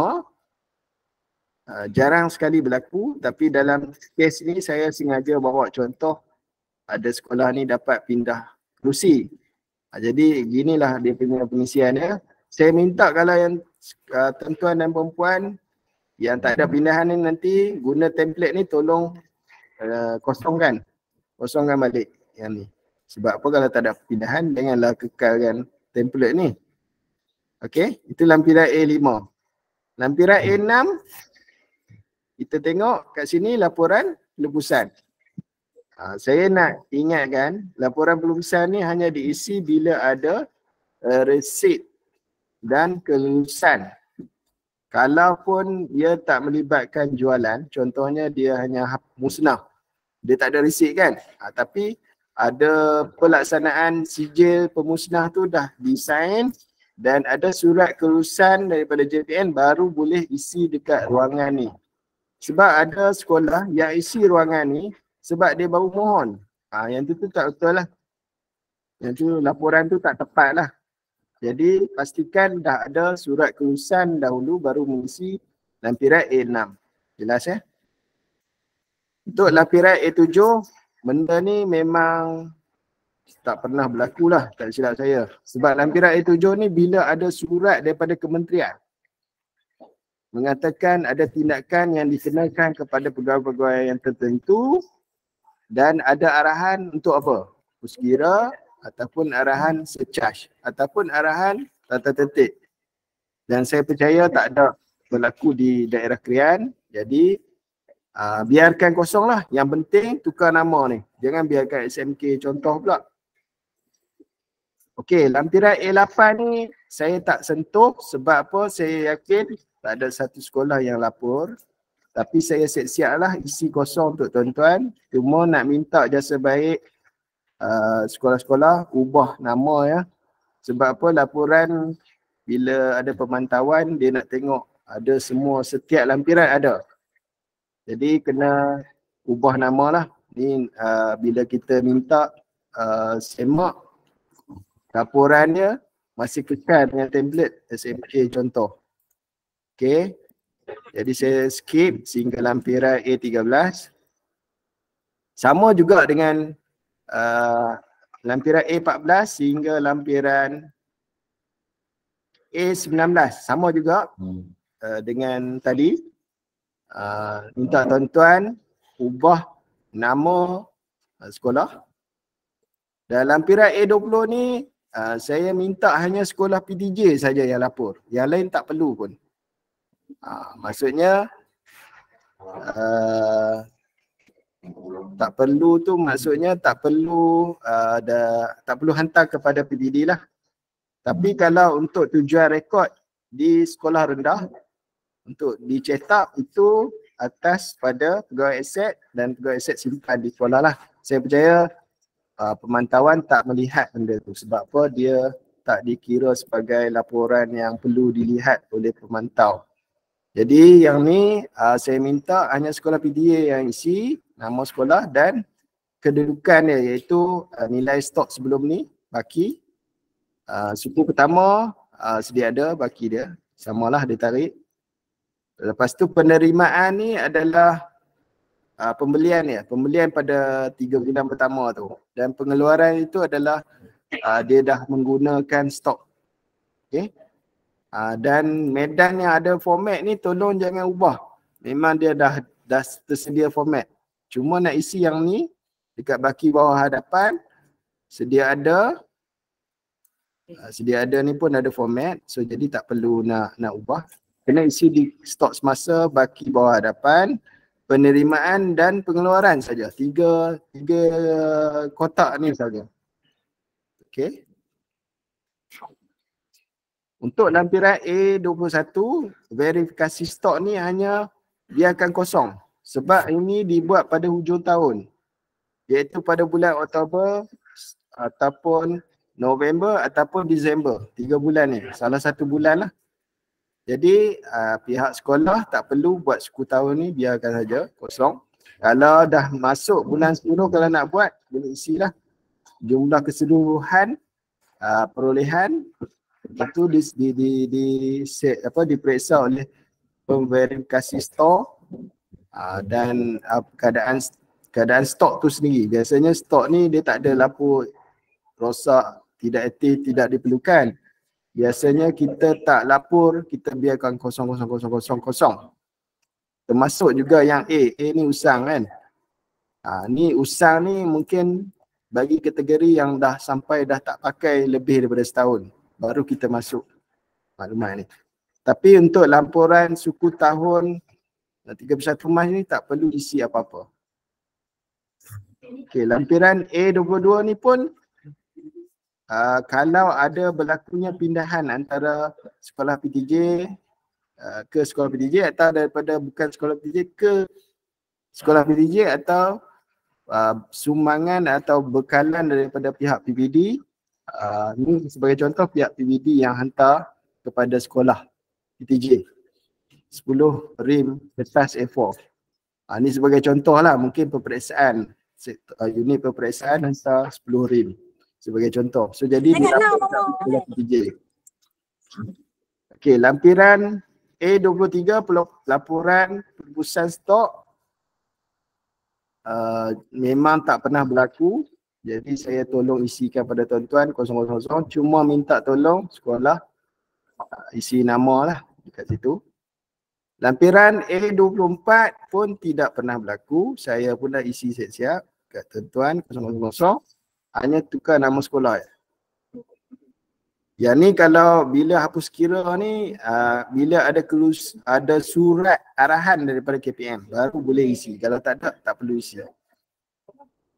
S1: jarang sekali berlaku, tapi dalam kes ni saya sengaja bawa contoh ada sekolah ni dapat pindah kerusi. Jadi ginilah dia punya pengisiannya. Saya minta kalau yang tuan-tuan dan perempuan yang tak ada pindahan ni nanti guna template ni tolong kosongkan balik yang ni. Sebab apa, kalau tak ada pindahan janganlah kekalkan template ni. Okey, itu lampiran A5. Lampiran A6 kita tengok kat sini laporan pelubusan. Saya nak ingatkan laporan pelubusan ni hanya diisi bila ada resit dan kelulusan. Kalaupun dia tak melibatkan jualan, contohnya dia hanya musnah, dia tak ada resit kan, tapi ada pelaksanaan sijil pemusnah tu dah disign dan ada surat kelulusan daripada JPN, baru boleh isi dekat ruangan ni. Sebab ada sekolah yang isi ruangan ni sebab dia baru mohon. Yang tu tak betul lah. Yang tu laporan tu tak tepat lah. Jadi pastikan dah ada surat kelulusan dahulu baru mengisi lampiran A6. Jelas ya? Untuk lampiran A7, benda ni memang tak pernah berlaku lah, tak silap saya. Sebab lampiran A7 ni bila ada surat daripada kementerian mengatakan ada tindakan yang dikenakan kepada pegawai-pegawai yang tertentu dan ada arahan untuk apa? Puskira ataupun arahan secharge ataupun arahan tata tertib. Dan saya percaya tak ada berlaku di daerah Krian. Jadi biarkan kosong lah. Yang penting tukar nama ni. Jangan biarkan SMK contoh pula. Okey, lampiran A8 ni saya tak sentuh sebab apa? Saya yakin tak ada satu sekolah yang lapor. Tapi saya siap-siap lah isi kosong untuk tuan-tuan. Cuma nak minta jasa baik sekolah-sekolah ubah nama ya. Sebab apa, laporan bila ada pemantauan dia nak tengok ada semua, setiap lampiran ada. Jadi kena ubah nama lah. Ni bila kita minta semak laporannya masih kekal dengan template SMK contoh. Okey. Jadi saya skip sehingga lampiran A13. Sama juga dengan lampiran A14 sehingga lampiran A19. Sama juga dengan tadi. Minta tuan-tuan ubah nama sekolah. Dan lampiran A20 ni saya minta hanya sekolah PTJ saja yang lapor. Yang lain tak perlu pun. Maksudnya tak perlu tu maksudnya tak perlu hantar kepada PDD lah. Tapi kalau untuk tujuan rekod di sekolah rendah untuk dicetak itu atas pada pegawai aset dan pegawai aset simpan di sekolah lah. Saya percaya pemantauan tak melihat benda tu. Sebab apa, dia tak dikira sebagai laporan yang perlu dilihat oleh pemantau. Jadi yang ni saya minta hanya sekolah PDA yang isi nama sekolah dan kedudukan dia, iaitu nilai stok sebelum ni baki. Suku pertama sedia ada baki dia, samalah dia tarik. Lepas tu penerimaan ni adalah pembelian ya, pembelian pada 3 bulan pertama tu, dan pengeluaran itu adalah dia dah menggunakan stok. Okey. Dan medan yang ada format ni tolong jangan ubah. Memang dia dah tersedia format. Cuma nak isi yang ni dekat baki bawah hadapan sedia ada ni pun ada format, so jadi tak perlu nak ubah. Kena isi di stok semasa, baki bawah hadapan, penerimaan dan pengeluaran saja. Tiga kotak ni saja. Okey. Untuk lampiran A21, verifikasi stok ni hanya biarkan kosong. Sebab ini dibuat pada hujung tahun. Iaitu pada bulan Oktober ataupun November ataupun Disember. 3 bulan ni. Salah satu bulan lah. Jadi pihak sekolah tak perlu buat suku tahun ni, biarkan saja kosong. Kalau dah masuk bulan 10, kalau nak buat, boleh isilah. Jumlah keseluruhan perolehan itu diperiksa oleh pemverifikasi stok dan keadaan stok tu sendiri. Biasanya stok ni dia tak ada lapor rosak, tidak aktif, tidak diperlukan. Biasanya kita tak lapor, kita biarkan kosong. Termasuk juga yang A ni usang kan. Ni usang ni mungkin bagi kategori yang dah sampai dah tak pakai lebih daripada setahun, baru kita masuk maklumat ni. Tapi untuk laporan suku tahun 31 Mac ni tak perlu isi apa-apa. Okey, lampiran A22 ni pun kalau ada berlakunya pindahan antara sekolah PTJ ke sekolah PTJ atau daripada bukan sekolah PTJ ke sekolah PTJ atau sumbangan atau bekalan daripada pihak PBD, ni sebagai contoh pihak PBD yang hantar kepada sekolah PTJ 10 rim kertas A4. Ni sebagai contoh lah, mungkin peperiksaan unit peperiksaan hantar 10 rim sebagai contoh. So jadi dilaporkan kepada PTJ. Okey, lampiran A23 laporan perubusan stok memang tak pernah berlaku. Jadi saya tolong isikan pada tuan-tuan 000, cuma minta tolong sekolah isi nama lah dekat situ. Lampiran A24 pun tidak pernah berlaku. Saya pun dah isi siap-siap kat tuan-tuan 000, hanya tukar nama sekolah. Yang ni kalau bila hapus kira ni, bila ada surat arahan daripada KPM baru boleh isi. Kalau tak ada, tak perlu isi.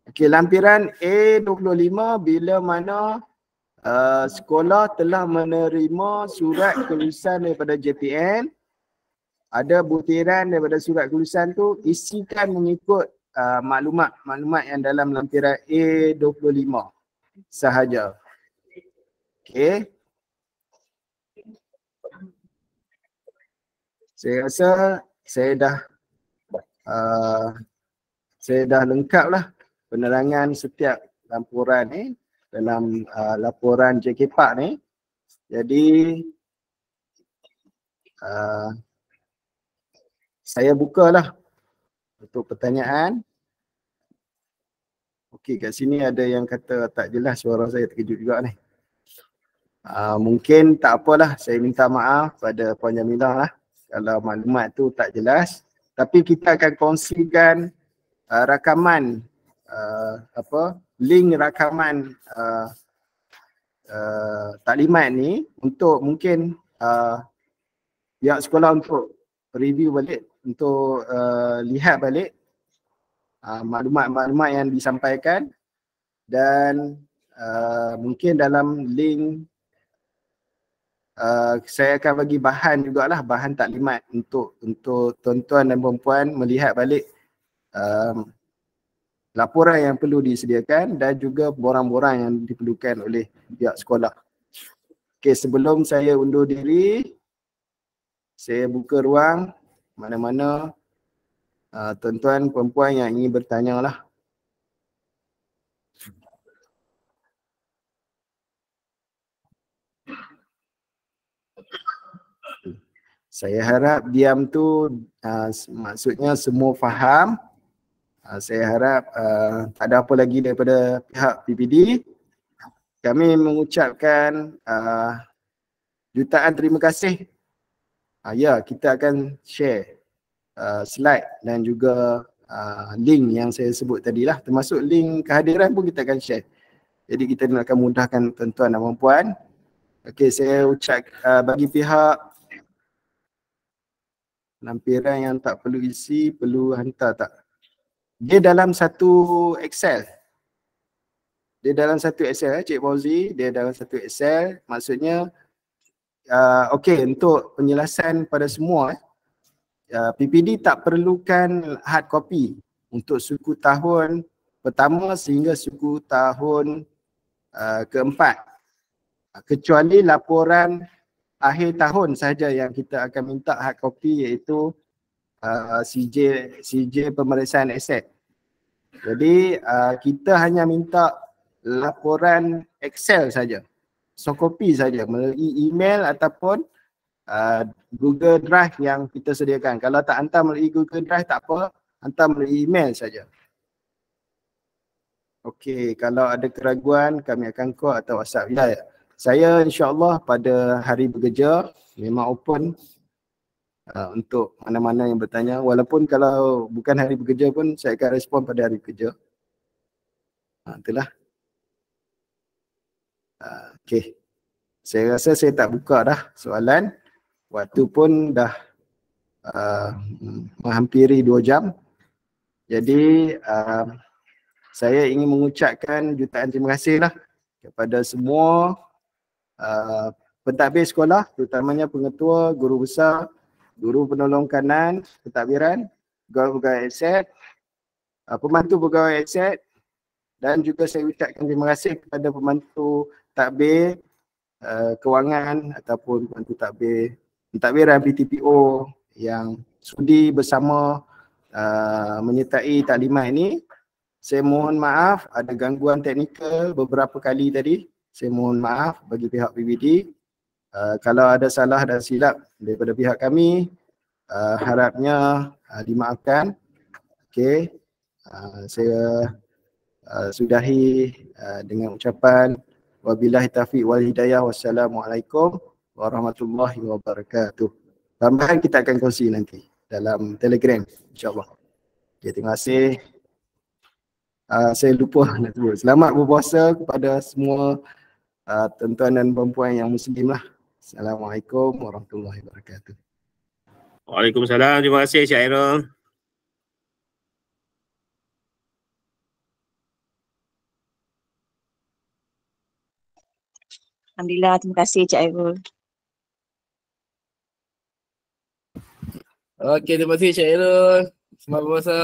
S1: Okey, lampiran A25 bila mana sekolah telah menerima surat kelulusan daripada JPN, ada butiran daripada surat kelulusan tu, isikan mengikut maklumat yang dalam lampiran A25 sahaja. Okey. Saya rasa saya dah lengkap lah penerangan setiap laporan ni dalam laporan JK Park ni. Jadi saya bukalah untuk pertanyaan. Okey, kat sini ada yang kata tak jelas suara saya, terkejut juga ni. Mungkin tak apalah, saya minta maaf pada Puan Jamilah lah kalau maklumat tu tak jelas. Tapi kita akan kongsikan rakaman link rakaman taklimat ni untuk mungkin pihak sekolah untuk review balik, untuk lihat balik maklumat-maklumat yang disampaikan, dan mungkin dalam link saya akan bagi bahan jugalah, bahan taklimat untuk tuan-tuan dan puan-puan melihat balik laporan yang perlu disediakan dan juga borang-borang yang diperlukan oleh pihak sekolah. Okey, sebelum saya undur diri, saya buka ruang mana-mana tuan-tuan perempuan yang ingin bertanya lah. Saya harap diam tu maksudnya semua faham. Saya harap tak ada apa lagi daripada pihak PPD. Kami mengucapkan jutaan terima kasih. Ya, kita akan share slide dan juga link yang saya sebut tadi lah. Termasuk link kehadiran pun kita akan share. Jadi kita akan mudahkan tuan-tuan dan puan-puan. Okey, saya ucap bagi pihak lampiran yang tak perlu isi, perlu hantar tak? Dia dalam satu Excel. Dia dalam satu Excel, Cik Fauzi. Dia dalam satu Excel. Maksudnya, okey, untuk penjelasan pada semua, PPD tak perlukan hard copy untuk suku tahun pertama sehingga suku tahun keempat. Kecuali laporan akhir tahun sahaja yang kita akan minta hard copy, iaitu CJ pemeriksaan aset. Jadi kita hanya minta laporan Excel saja, soft copy saja melalui email ataupun Google Drive yang kita sediakan. Kalau tak hantar melalui Google Drive tak apa, hantar melalui email saja. Okey, kalau ada keraguan kami akan call atau WhatsApp. Ya, saya insya-Allah pada hari bekerja memang open untuk mana-mana yang bertanya. Walaupun kalau bukan hari bekerja pun saya akan respon pada hari bekerja. Itulah. Okey. Saya rasa saya tak buka dah soalan. Waktu pun dah menghampiri 2 jam. Jadi saya ingin mengucapkan jutaan terima kasih lah kepada semua pentadbir sekolah, terutamanya pengetua, guru besar, guru penolong kanan, pentadbiran, pegawai aset, pembantu pegawai aset, dan juga saya ucapkan terima kasih kepada pembantu tadbir kewangan ataupun pembantu pentadbiran PTPO yang sudi bersama menyertai taklimat ini. Saya mohon maaf ada gangguan teknikal beberapa kali tadi. Saya mohon maaf bagi pihak PPD. Kalau ada salah dan silap daripada pihak kami, harapnya dimaafkan. Okey. Saya sudahi dengan ucapan wabillahi taufiq wal hidayah. Wassalamualaikum warahmatullahi wabarakatuh. Tambahan kita akan kongsi nanti dalam Telegram, insya-Allah. Okay, terima kasih. Saya lupa nak sebut. Selamat berpuasa kepada semua tuan-tuan dan puan-puan yang Muslim lah. Assalamualaikum warahmatullahi wabarakatuh.
S2: Waalaikumsalam. Terima kasih Cik Hairul.
S3: Alhamdulillah, terima kasih Cik Hairul.
S4: Okey, terima kasih Cik Hairul. Selamat berpuasa.